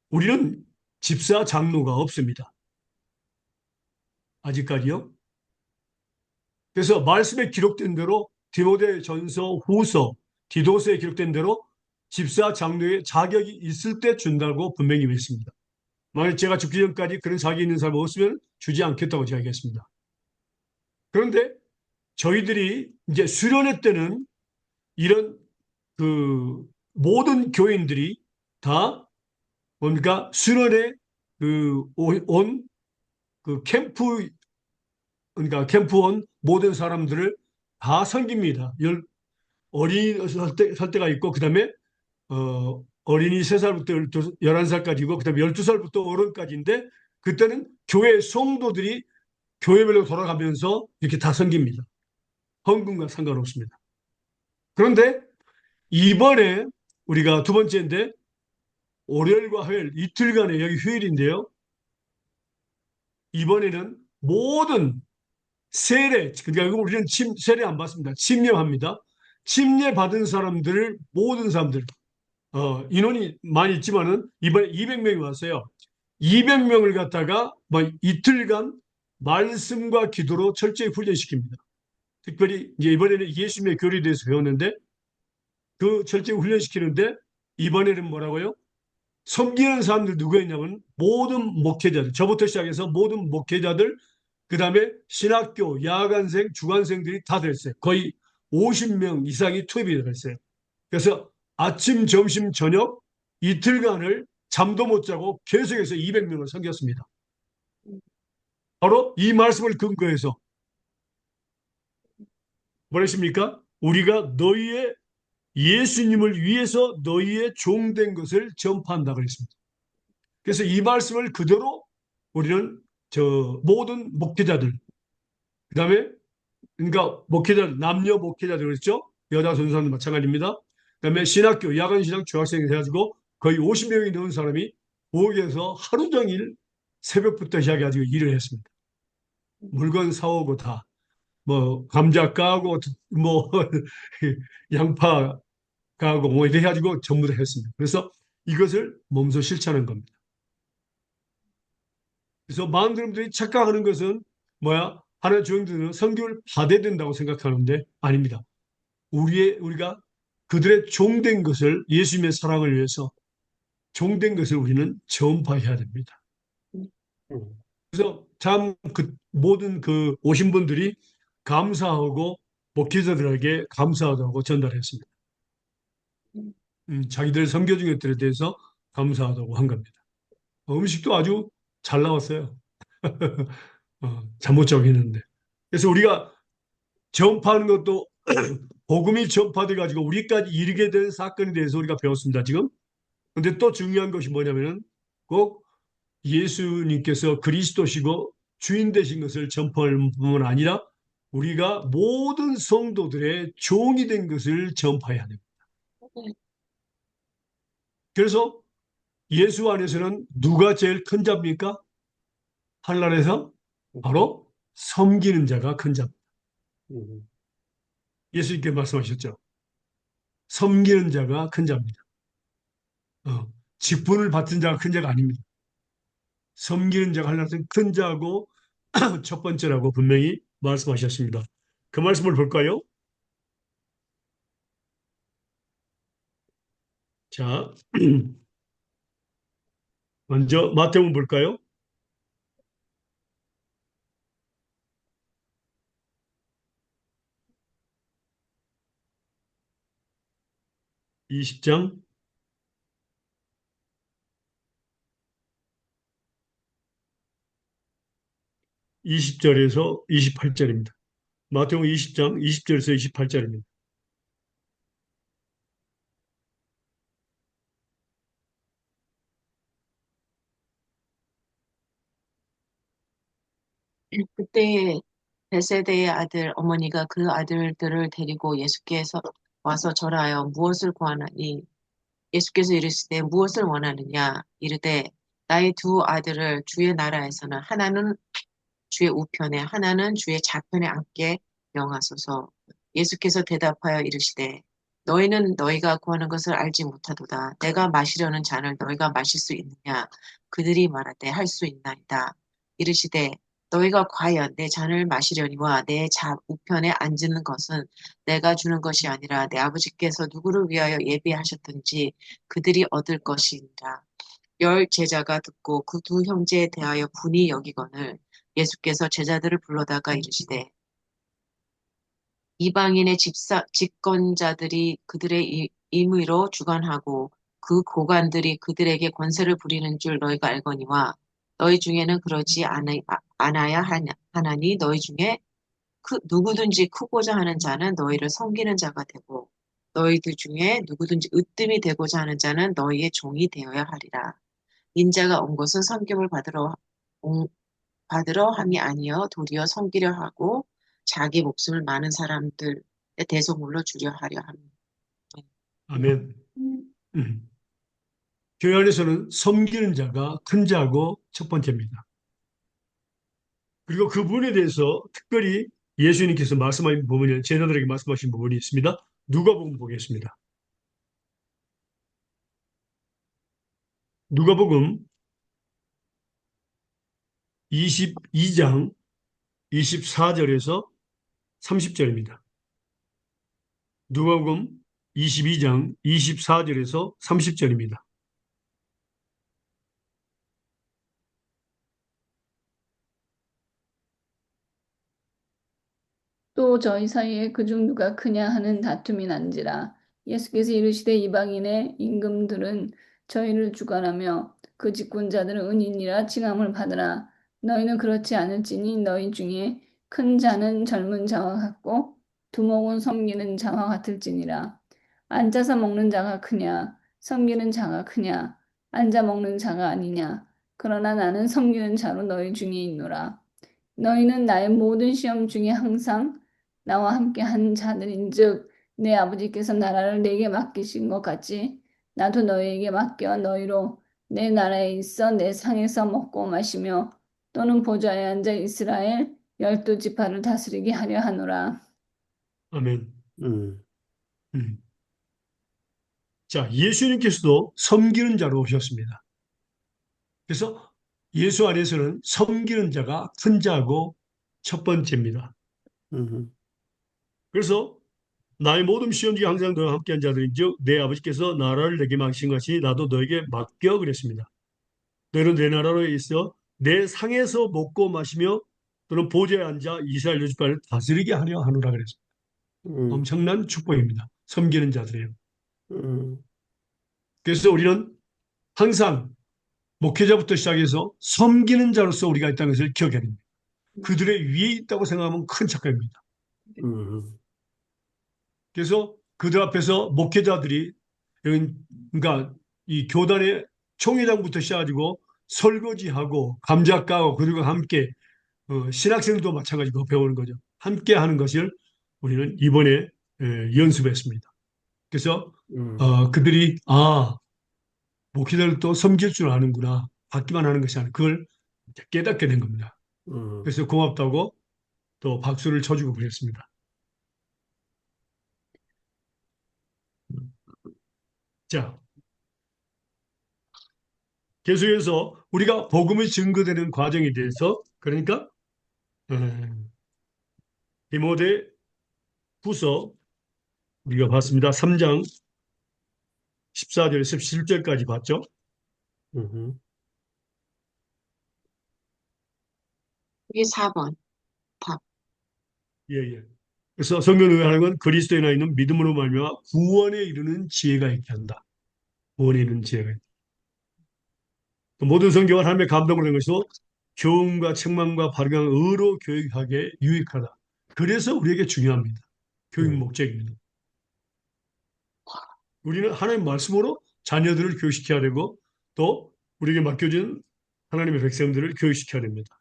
우리는 집사 장로가 없습니다. 아직까지요. 그래서 말씀에 기록된 대로 디모데전서 후서 디도서에 기록된 대로 집사 장로의 자격이 있을 때 준다고 분명히 했습니다. 만약 제가 죽기 전까지 그런 자격이 있는 사람 없으면 주지 않겠다고 제가 얘기했습니다. 그런데 저희들이 이제 수련회 때는 이런 모든 교인들이 다 뭡니까 수련회 캠프 그러니까 캠프 온 모든 사람들을 다 섬깁니다. 어린이 살 때가 있고 그다음에 어린이 3살부터 11살까지고 그다음에 12살부터 어른까지인데 그때는 교회 성도들이 교회별로 돌아가면서 이렇게 다 섬깁니다. 헌금과 상관없습니다. 그런데 이번에 우리가 두 번째인데 월요일과 화요일 이틀간의 여기 휴일인데요. 이번에는 모든 세례, 그러니까 우리는 세례 안 받습니다. 침례합니다. 침례 받은 사람들을 모든 사람들 인원이 많이 있지만은 이번에 200명이 왔어요. 200명을 갖다가 뭐 이틀간 말씀과 기도로 철저히 훈련시킵니다. 특별히 이제 이번에는 예수님의 교리에 대해서 배웠는데 그 철저히 훈련시키는데 이번에는 뭐라고요? 섬기는 사람들 누구였냐면 모든 목회자들, 저부터 시작해서 모든 목회자들, 그 다음에 신학교, 야간생, 주간생들이 다 됐어요. 거의 50명 이상이 투입이 됐어요. 그래서 아침, 점심, 저녁 이틀간을 잠도 못 자고 계속해서 200명을 섬겼습니다. 바로 이 말씀을 근거해서 뭐랬습니까? 우리가 너희의 예수님을 위해서 너희의 종된 것을 전파한다 그랬습니다. 그래서 이 말씀을 그대로 우리는 저 모든 목회자들, 그다음에 그러니까 목회자 남녀 목회자들 그랬죠? 여자 선교사도 마찬가지입니다. 그다음에 신학교, 야간 신학 중학생이 해가지고 거의 50명이 넘는 사람이 부엌에서 하루 종일 새벽부터 시작해가지고 일을 했습니다. 물건 사오고 다 뭐 감자 까고 뭐 양파 까고 뭐 이래 가지고 전부 다 했습니다. 그래서 이것을 몸소 실천한 겁니다. 그래서 많은 사람들이 착각하는 것은 뭐야? 하나의 종들은 선교를 받아야 된다고 생각하는데 아닙니다. 우리가 그들의 종된 것을 예수님의 사랑을 위해서 종된 것을 우리는 전파해야 됩니다.
음,
그래서 참 그 모든 그 오신 분들이 감사하고 목회자들에게 감사하다고 전달했습니다. 자기들 선교 중에 대해서 감사하다고 한 겁니다. 음식도 아주 잘 나왔어요. 잘못 적었는데. 그래서 우리가 전파하는 것도 복음이 전파돼 가지고 우리까지 이르게 된 사건에 대해서 우리가 배웠습니다. 지금. 근데 또 중요한 것이 뭐냐면은 꼭 예수님께서 그리스도시고 주인 되신 것을 전파할 뿐만 아니라 우리가 모든 성도들의 종이 된 것을 전파해야 됩니다. 그래서 예수 안에서는 누가 제일 큰 자입니까? 하늘나라에서 바로 섬기는 자가 큰 자입니다.
음,
예수님께 말씀하셨죠. 섬기는 자가 큰 자입니다. 직분을 받은 자가 큰 자가 아닙니다. 섬기는 자가 하나님께서 큰 자고 첫 번째라고 분명히 말씀하셨습니다. 그 말씀을 볼까요? 자, 먼저 마태복음 볼까요? 20장 20절에서 28절입니다. 마태복음 20장 20절에서 28절입니다.
그때 베세대의 아들 어머니가 그 아들들을 데리고 예수께서 와서 절하여 무엇을 구하나니 예수께서 이르시되 무엇을 원하느냐 이르되 나의 두 아들을 주의 나라에서는 하나는 주의 우편에 하나는 주의 좌편에 앉게 명하소서. 예수께서 대답하여 이르시되 너희는 너희가 구하는 것을 알지 못하도다. 내가 마시려는 잔을 너희가 마실 수 있느냐? 그들이 말하되 할 수 있나이다. 이르시되 너희가 과연 내 잔을 마시려니와 내 우편에 앉는 것은 내가 주는 것이 아니라 내 아버지께서 누구를 위하여 예비하셨든지 그들이 얻을 것이니라. 열 제자가 듣고 그 두 형제에 대하여 분이 여기거늘 예수께서 제자들을 불러다가 이르시되 이방인의 집권자들이 그들의 임의로 주관하고 그 고관들이 그들에게 권세를 부리는 줄 너희가 알거니와 너희 중에는 그러지 않아야 하나니 너희 중에 누구든지 크고자 하는 자는 너희를 섬기는 자가 되고 너희들 중에 누구든지 으뜸이 되고자 하는 자는 너희의 종이 되어야 하리라. 인자가 온 것은 섬김을 받으러 함이 아니여 도리어 섬기려 하고 자기 목숨을 많은 사람들의 대속물로 주려 하려 합니다.
아멘. 교회 안에서는 섬기는 자가 큰 자고 첫 번째입니다. 그리고 그 부분에 대해서 특별히 예수님께서 말씀하신 부분이 제자들에게 말씀하신 부분이 있습니다. 누가복음 보겠습니다. 누가복음 22장 24절에서 30절입니다. 누가복음 22장 24절에서 30절입니다.
또 저희 사이에 그중 누가 크냐 하는 다툼이 난지라. 예수께서 이르시되 이방인의 임금들은 저희를 주관하며 그 직분자들은 은인이라 칭함을 받으라. 너희는 그렇지 않을지니 너희 중에 큰 자는 젊은 자와 같고 두목은 섬기는 자와 같을지니라. 앉아서 먹는 자가 크냐? 섬기는 자가 크냐? 앉아 먹는 자가 아니냐? 그러나 나는 섬기는 자로 너희 중에 있노라. 너희는 나의 모든 시험 중에 항상 나와 함께 한 자들인즉 내 아버지께서 나라를 내게 맡기신 것 같이 나도 너희에게 맡겨 너희로 내 나라에 있어 내 상에서 먹고 마시며 또는 보좌에 앉아 이스라엘 12지파를 다스리게 하려 하노라.
아멘.
음,
음. 자, 예수님께서도 섬기는 자로 오셨습니다. 그래서 예수 안에서는 섬기는 자가 큰 자고 첫 번째입니다.
음,
그래서 나의 모든 시험 중에 항상 너와 함께한 자들인즉 내 아버지께서 나라를 내게 맡기신 것이 나도 너에게 맡겨 그랬습니다. 너희는 내 나라로 있어 내 상에서 먹고 마시며 또는 보좌에 앉아 이스라엘 여주파를 다스리게 하려 하노라 그랬습니다.
음,
엄청난 축복입니다. 섬기는 자들이에요.
음,
그래서 우리는 항상 목회자부터 시작해서 섬기는 자로서 우리가 있다는 것을 기억해야 됩니다. 그들의 위에 있다고 생각하면 큰 착각입니다.
음,
그래서 그들 앞에서 목회자들이 그러니까 이 교단의 총회장부터 시작해가지고 설거지하고 감자 까고 그들과 함께 신학생도 마찬가지로 배우는 거죠. 함께 하는 것을 우리는 이번에 연습했습니다. 그래서
음,
그들이 목회자를 또 섬길 줄 아는구나. 받기만 하는 것이 아니라 그걸 깨닫게 된 겁니다.
음,
그래서 고맙다고 또 박수를 쳐주고 그랬습니다. 자, 계속해서 우리가 복음이 증거되는 과정에 대해서 그러니까 디모데 후서 우리가 봤습니다. 3장 14절에서 17절까지 봤죠.
음,
이게 4번. 답.
예, 예. 그래서 성경을 하는 건 그리스도에 나 있는 믿음으로 말미암아 구원에 이르는 지혜가 있게 한다. 구원에 이르는 지혜가 있다. 또 모든 성경은 하나님의 감동으로 된 것이고 교훈과 책망과 바르게 의로 교육하게 유익하다. 그래서 우리에게 중요합니다. 교육
음,
목적입니다. 우리는 하나님 말씀으로 자녀들을 교육시켜야 되고 또 우리에게 맡겨진 하나님의 백성들을 교육시켜야 됩니다.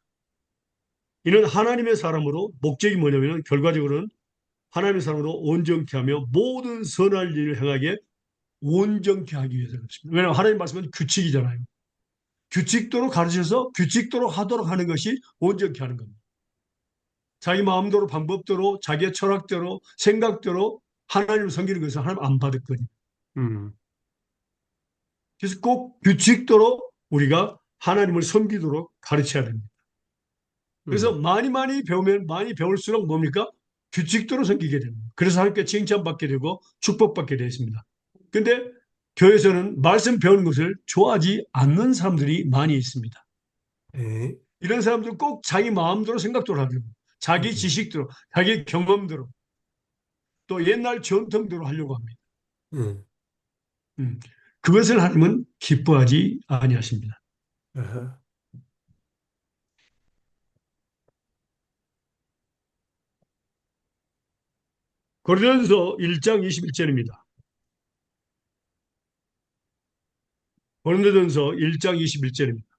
이는 하나님의 사람으로 목적이 뭐냐면 결과적으로는 하나님의 사람으로 온전케 하며 모든 선할 일을 행하게 온전케 하기 위해서 그렇습니다. 왜냐하면 하나님 말씀은 규칙이잖아요. 규칙대로 가르쳐서 규칙대로 하도록 하는 것이 온전케 하는 겁니다. 자기 마음대로 방법대로 자기의 철학대로 생각대로 하나님을 섬기는 것은 하나님 안 받을 거니.
음,
그래서 꼭 규칙대로 우리가 하나님을 섬기도록 가르쳐야 됩니다. 그래서
음,
많이 배우면 많이 배울수록 뭡니까? 규칙대로 섬기게 됩니다. 그래서 하나님께 칭찬받게 되고 축복받게 되어 있습니다. 근데 교회에서는 말씀 배우는 것을 좋아하지 않는 사람들이 많이 있습니다.
네,
이런 사람들은 꼭 자기 마음대로 생각대로 하려고 자기
음,
지식대로 자기 경험대로 또 옛날 전통대로 하려고 합니다.
음,
음. 그것을 하나님은 기뻐하지 아니하십니다.
아하,
고린도전서 1장 21절입니다. 고린도전서 1장 21절입니다.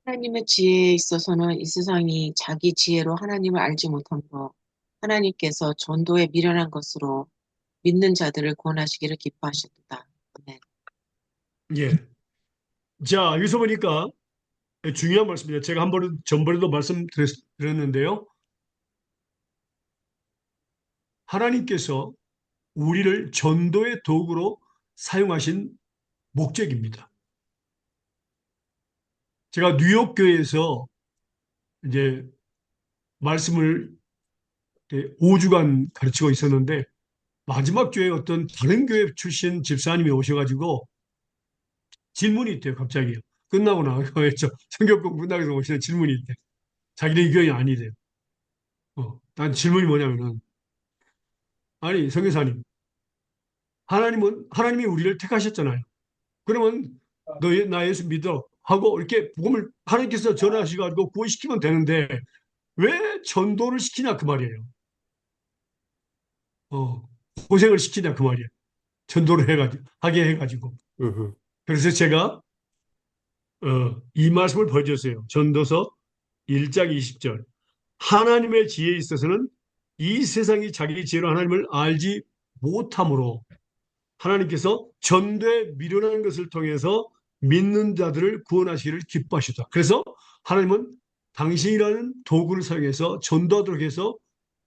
하나님의 지혜에 있어서는 이 세상이 자기 지혜로 하나님을 알지 못함으로 하나님께서 전도에 미련한 것으로 믿는 자들을 구원하시기를 기뻐하셨다. 네.
예. 자, 여기서 보니까 중요한 말씀입니다. 제가 전번에도 말씀드렸는데요. 하나님께서 우리를 전도의 도구로 사용하신 목적입니다. 제가 뉴욕 교회에서 이제 말씀을 5주간 가르치고 있었는데 마지막 주에 어떤 다른 교회 출신 집사님이 오셔가지고 질문이 있대요, 갑자기. 끝나고 나서 성경 공부 끝나고 오시는 질문이 있대. 자기네 교회 아니래요. 난 질문이 뭐냐면은 아니, 성교사님, 하나님이 우리를 택하셨잖아요. 그러면 나 예수 믿어 하고 이렇게 복음을 하나님께서 전하시고 구원시키면 되는데 왜 전도를 시키냐 그 말이에요. 어, 고생을 시키냐 그 말이에요. 전도를 하게 해가지고.
음,
그래서 제가 이 말씀을 보여줬어요. 전도서 1장 20절. 하나님의 지혜에 있어서는 이 세상이 자기 지혜로 하나님을 알지 못함으로 하나님께서 전도에 미련한 것을 통해서 믿는 자들을 구원하시기를 기뻐하셨다. 그래서 하나님은 당신이라는 도구를 사용해서 전도하도록 해서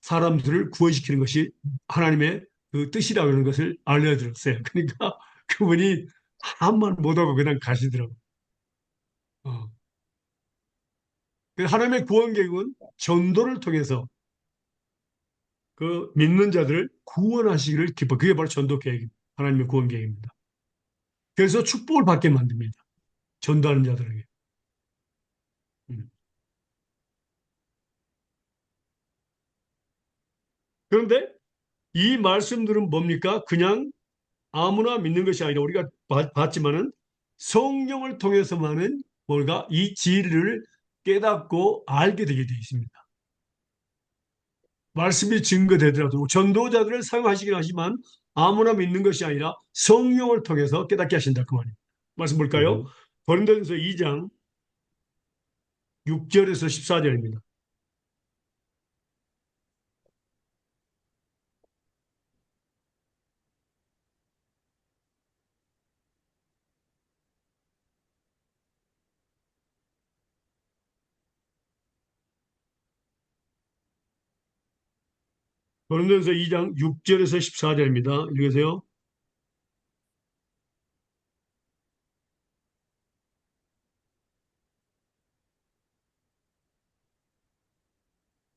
사람들을 구원시키는 것이 하나님의 그 뜻이라고 하는 것을 알려드렸어요. 그러니까 그분이 아무 말 못하고 그냥 가시더라고요. 어. 하나님의 구원 계획은 전도를 통해서 그 믿는 자들을 구원하시기를 기뻐. 그게 바로 전도 계획입니다. 하나님의 구원 계획입니다. 그래서 축복을 받게 만듭니다. 전도하는 자들에게. 음. 그런데 이 말씀들은 뭡니까? 그냥 아무나 믿는 것이 아니라 우리가 봤지만은 성령을 통해서만은 뭔가 이 진리를 깨닫고 알게 되게 되어 있습니다. 말씀이 증거되더라도 전도자들을 사용하시긴 하지만 아무나 믿는 것이 아니라 성령을 통해서 깨닫게 하신다 그 말입니다. 말씀 볼까요?
음.
고린도전서 2장 6절에서 14절입니다. 고린도전서 2장 6절에서 14절입니다. 읽으세요.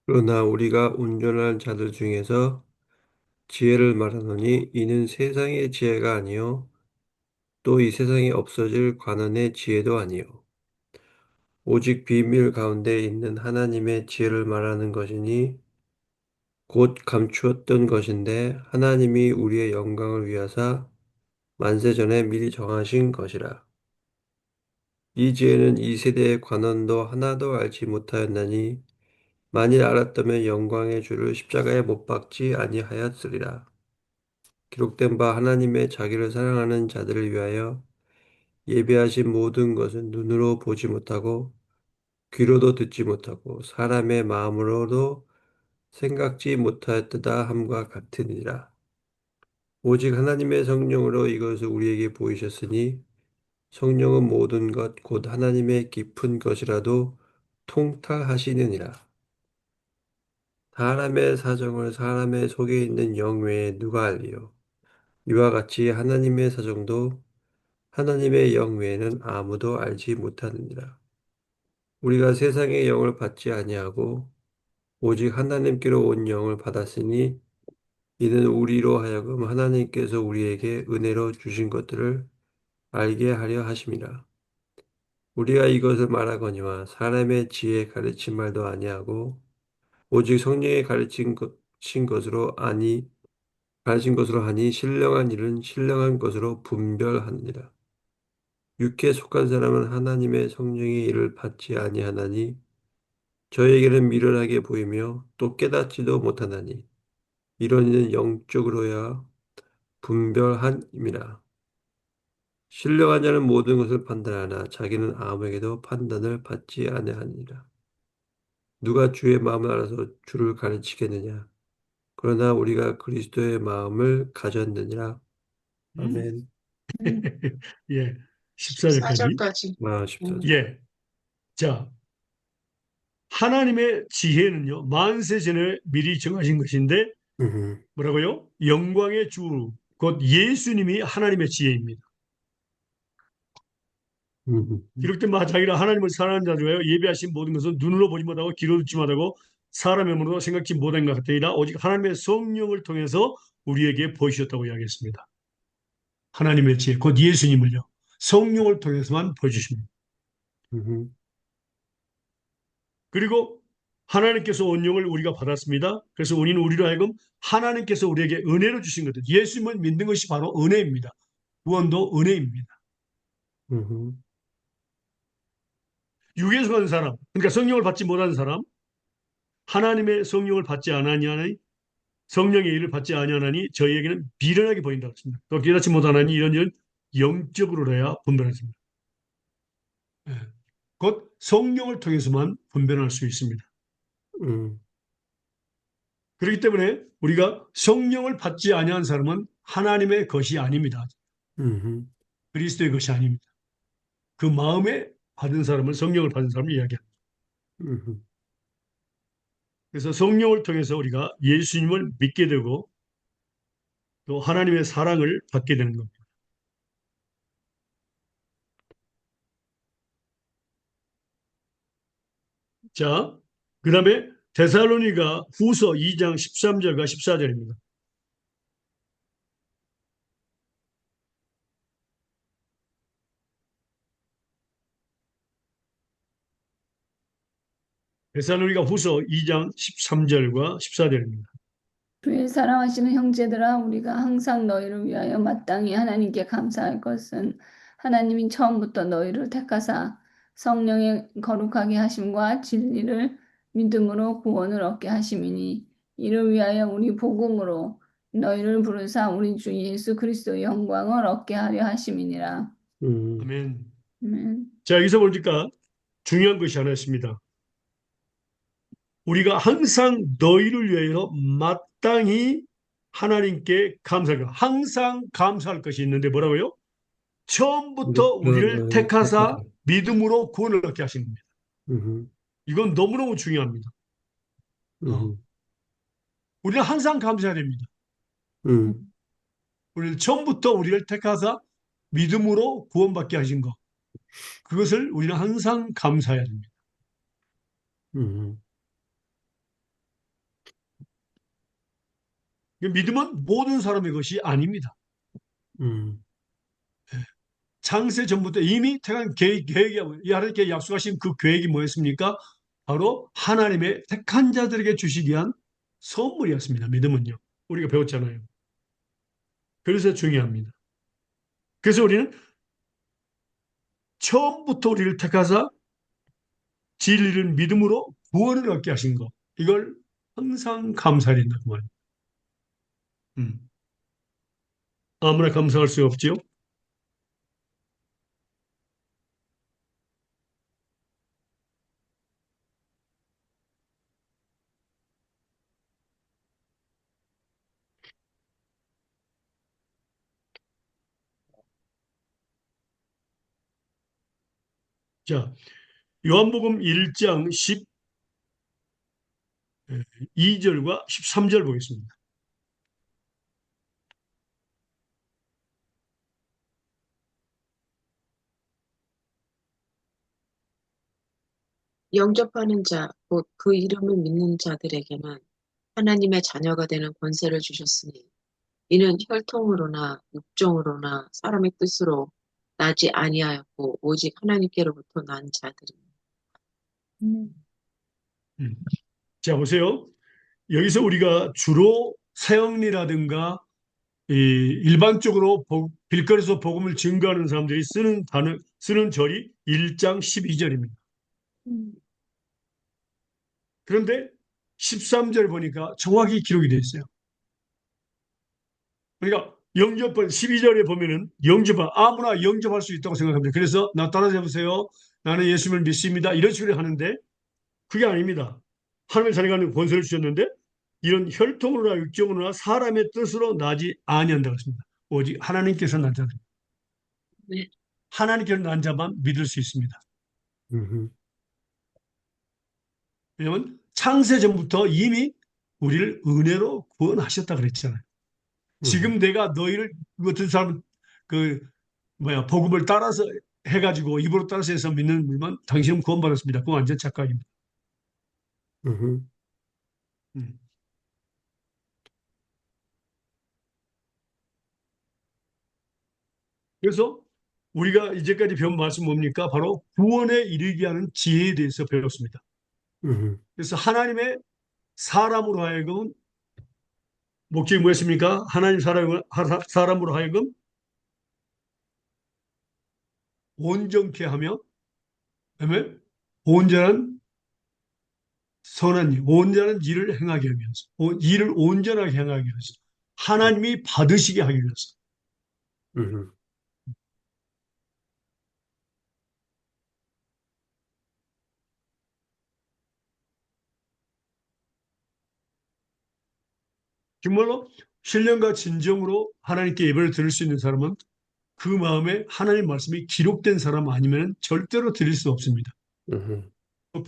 그러나 우리가 온전한 자들 중에서 지혜를 말하노니 이는 세상의 지혜가 아니요 또 이 세상에 없어질 관원의 지혜도 아니요 오직 비밀 가운데 있는 하나님의 지혜를 말하는 것이니 곧 감추었던 것인데 하나님이 우리의 영광을 위하사 만세 전에 미리 정하신 것이라. 이 지혜는 이 세대의 관원도 하나도 알지 못하였나니 만일 알았다면 영광의 주를 십자가에 못 박지 아니하였으리라. 기록된 바 하나님의 자기를 사랑하는 자들을 위하여 예비하신 모든 것은 눈으로 보지 못하고 귀로도 듣지 못하고 사람의 마음으로도 생각지 못하였다 함과 같으니라. 오직 하나님의 성령으로 이것을 우리에게 보이셨으니 성령은 모든 것 곧 하나님의 깊은 것이라도 통달하시느니라. 사람의 사정을 사람의 속에 있는 영 외에 누가 알리요? 이와 같이 하나님의 사정도 하나님의 영 외에는 아무도 알지 못하느니라. 우리가 세상의 영을 받지 아니하고 오직 하나님께로 온 영을 받았으니 이는 우리로 하여금 하나님께서 우리에게 은혜로 주신 것들을 알게 하려 하심이라. 우리가 이것을 말하거니와 사람의 지혜 가르친 말도 아니하고 오직 성령의 가르친 것으로 가르친 것으로 하니 신령한 일은 신령한 것으로 분별하느니라. 육에 속한 사람은 하나님의 성령의 일을 받지 아니하나니 저에게는 미련하게 보이며 또 깨닫지도 못하나니 이런 이는 영적으로야 분별함이라. 신령한 자는 모든 것을 판단하나 자기는 아무에게도 판단을 받지 아니하니라. 누가 주의 마음을 알아서 주를 가르치겠느냐? 그러나 우리가 그리스도의 마음을 가졌느니라.
음?
아멘.
음.
예, 14절까지.
14절까지.
아, 14절.
예, 자, 하나님의 지혜는요, 만세 전에 미리 정하신 것인데,
음,
뭐라고요? 영광의 주, 곧 예수님이 하나님의 지혜입니다.
음,
기록된 바 자기가 하나님을 사랑하는 자들 위하여 예비하신 모든 것은 눈으로 보지 못하고 귀로 듣지 못하고 사람의 몸으로 생각지 못한 것 같으니라 오직 하나님의 성령을 통해서 우리에게 보이셨다고 이야기했습니다. 하나님의 지혜, 곧 예수님을요. 성령을 통해서만 보여주십니다.
음,
그리고 하나님께서 온영을 우리가 받았습니다. 그래서 우리는 우리로 하여금 하나님께서 우리에게 은혜로 주신 것들, 예수님을 믿는 것이 바로 은혜입니다. 구원도 은혜입니다.
음,
육에서 간 사람, 그러니까 성령을 받지 못한 사람, 하나님의 성령을 받지 않았냐니, 성령의 일을 받지 아니하나니 저희에게는 미련하게 보인다고 했습니다. 또 깨닫지 못하나니 이런 일 영적으로야 분별했습니다. 예. 곧 성령을 통해서만 분별할 수 있습니다.
음,
그렇기 때문에 우리가 성령을 받지 아니한 사람은 하나님의 것이 아닙니다.
음,
그리스도의 것이 아닙니다. 그 마음에 받은 사람을 성령을 받은 사람을 이야기합니다.
음,
그래서 성령을 통해서 우리가 예수님을 믿게 되고 또 하나님의 사랑을 받게 되는 겁니다. 자, 그 다음에 데살로니가 후서 2장 13절과 14절입니다. 데살로니가 후서 2장 13절과 14절입니다.
주의 사랑하시는 형제들아, 우리가 항상 너희를 위하여 마땅히 하나님께 감사할 것은 하나님이 처음부터 너희를 택하사 성령의 거룩하게 하심과 진리를 믿음으로 구원을 얻게 하심이니, 이를 위하여 우리 복음으로 너희를 부르사 우리 주 예수 그리스도의 영광을 얻게 하려 하심이니라.
아멘.
아멘.
자, 여기서 보니까 중요한 것이 하나 있습니다. 우리가 항상 너희를 위하여 마땅히 하나님께 감사하고 항상 감사할 것이 있는데 뭐라고요? 처음부터 우리를
너희를
택하사
택하사.
믿음으로 구원을 얻게 하신 겁니다.
음,
이건 너무너무 중요합니다. 어.
음,
우리는 항상 감사해야 됩니다.
음,
우리는 처음부터 우리를 택하사 믿음으로 구원받게 하신 것. 그것을 우리는 항상 감사해야 됩니다.
음,
믿음은 모든 사람의 것이 아닙니다.
음,
창세 전부터 이미 택한 계획이, 하나님께 약속하신 그 계획이 뭐였습니까? 바로 하나님의 택한 자들에게 주시기 위한 선물이었습니다. 믿음은요. 우리가 배웠잖아요. 그래서 중요합니다. 그래서 우리는 처음부터 우리를 택하사 진리를 믿음으로 구원을 얻게 하신 것. 이걸 항상 감사해야 된다. 그 말입니다. 아무나 감사할 수 없지요. 자, 요한복음 1장 12절과 13절 보겠습니다.
영접하는 자, 곧 그 이름을 믿는 자들에게는 하나님의 자녀가 되는 권세를 주셨으니 이는 혈통으로나 육정으로나 사람의 뜻으로 나지 아니하였고 오직 하나님께로부터 난 자들이니.
음. 자, 보세요. 여기서 우리가 주로 세영리라든가 일반적으로 길거리에서 복음을 증거하는 사람들이 쓰는 절이 1장 12절입니다. 그런데 13절 보니까 정확히 기록이 되어 있어요. 그러니까 영접을 12절에 보면은 아무나 영접할 수 있다고 생각합니다. 그래서 나 따라해 보세요. 나는 예수님을 믿습니다. 이런 식으로 하는데 그게 아닙니다. 하나님의 자녀가 권세를 주셨는데 이런 혈통으로나 육정으로나 사람의 뜻으로 나지 아니한다고 했습니다. 오직 하나님께서 난 자들.
네.
하나님께서 난 자만 믿을 수 있습니다.
음,
왜냐하면 창세 전부터 이미 우리를 은혜로 구원하셨다 그랬잖아요. 지금 내가 너희를 같은 사람 복음을 따라서 해가지고 입으로 따라서 해서 믿는 분만 당신은 구원받았습니다. 그건 완전 착각입니다.
음,
음. 그래서 우리가 이제까지 배운 말씀 뭡니까? 바로 구원에 이르게 하는 지혜에 대해서 배웠습니다.
음,
그래서 하나님의 사람으로 하여금 목적이 무엇입니까? 하나님 사람으로 하여금 온전케 하며, 그다음에 온전한 선한 일, 온전한 일을 행하게 하면서, 일을 온전하게 행하게 해서 하나님이 받으시게 하기 위해서.
음,
정말로 신령과 진정으로 하나님께 예배를 드릴 수 있는 사람은 그 마음에 하나님 말씀이 기록된 사람 아니면 절대로 드릴 수 없습니다.
음,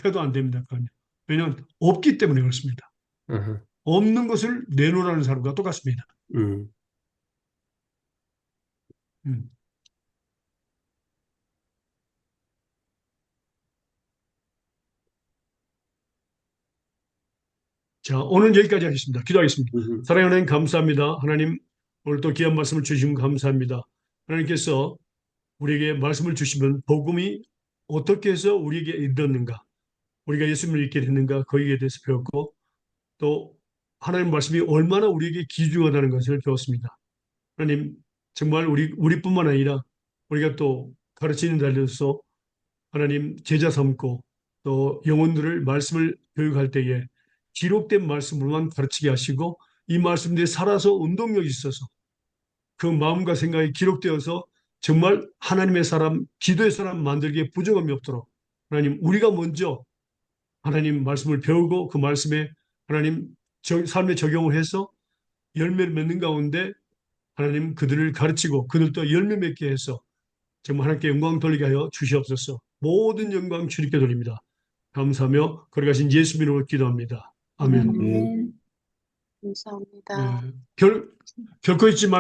폐도 안 됩니다. 그건요. 왜냐하면 없기 때문에 그렇습니다.
음,
없는 것을 내놓으라는 사람과 똑같습니다.
음,
음. 자, 오늘 여기까지 하겠습니다. 기도하겠습니다.
음,
사랑하는 하나님 감사합니다. 하나님 오늘 또 귀한 말씀을 주시면 감사합니다. 하나님께서 우리에게 말씀을 주시면 복음이 어떻게 해서 우리에게 이르렀는가, 우리가 예수님을 믿게 됐는가 거기에 대해서 배웠고 또 하나님 말씀이 얼마나 우리에게 귀중하다는 것을 배웠습니다. 하나님 정말 우리뿐만 아니라 우리가 또 가르치는 자리로서 하나님 제자 삼고 또 영혼들을 말씀을 교육할 때에 기록된 말씀으로만 가르치게 하시고 이 말씀들이 살아서 운동력이 있어서 그 마음과 생각이 기록되어서 정말 하나님의 사람, 기도의 사람 만들기에 부족함이 없도록 하나님 우리가 먼저 하나님 말씀을 배우고 그 말씀에 하나님 삶에 적용을 해서 열매를 맺는 가운데 하나님 그들을 가르치고 그들도 열매 맺게 해서 정말 하나님께 영광 돌리게 하여 주시옵소서. 모든 영광 주님께 돌립니다. 감사하며 걸어가신 예수 이름으로 기도합니다. 아멘.
음.
아멘.
감사합니다.
네. 결코 잊지 말고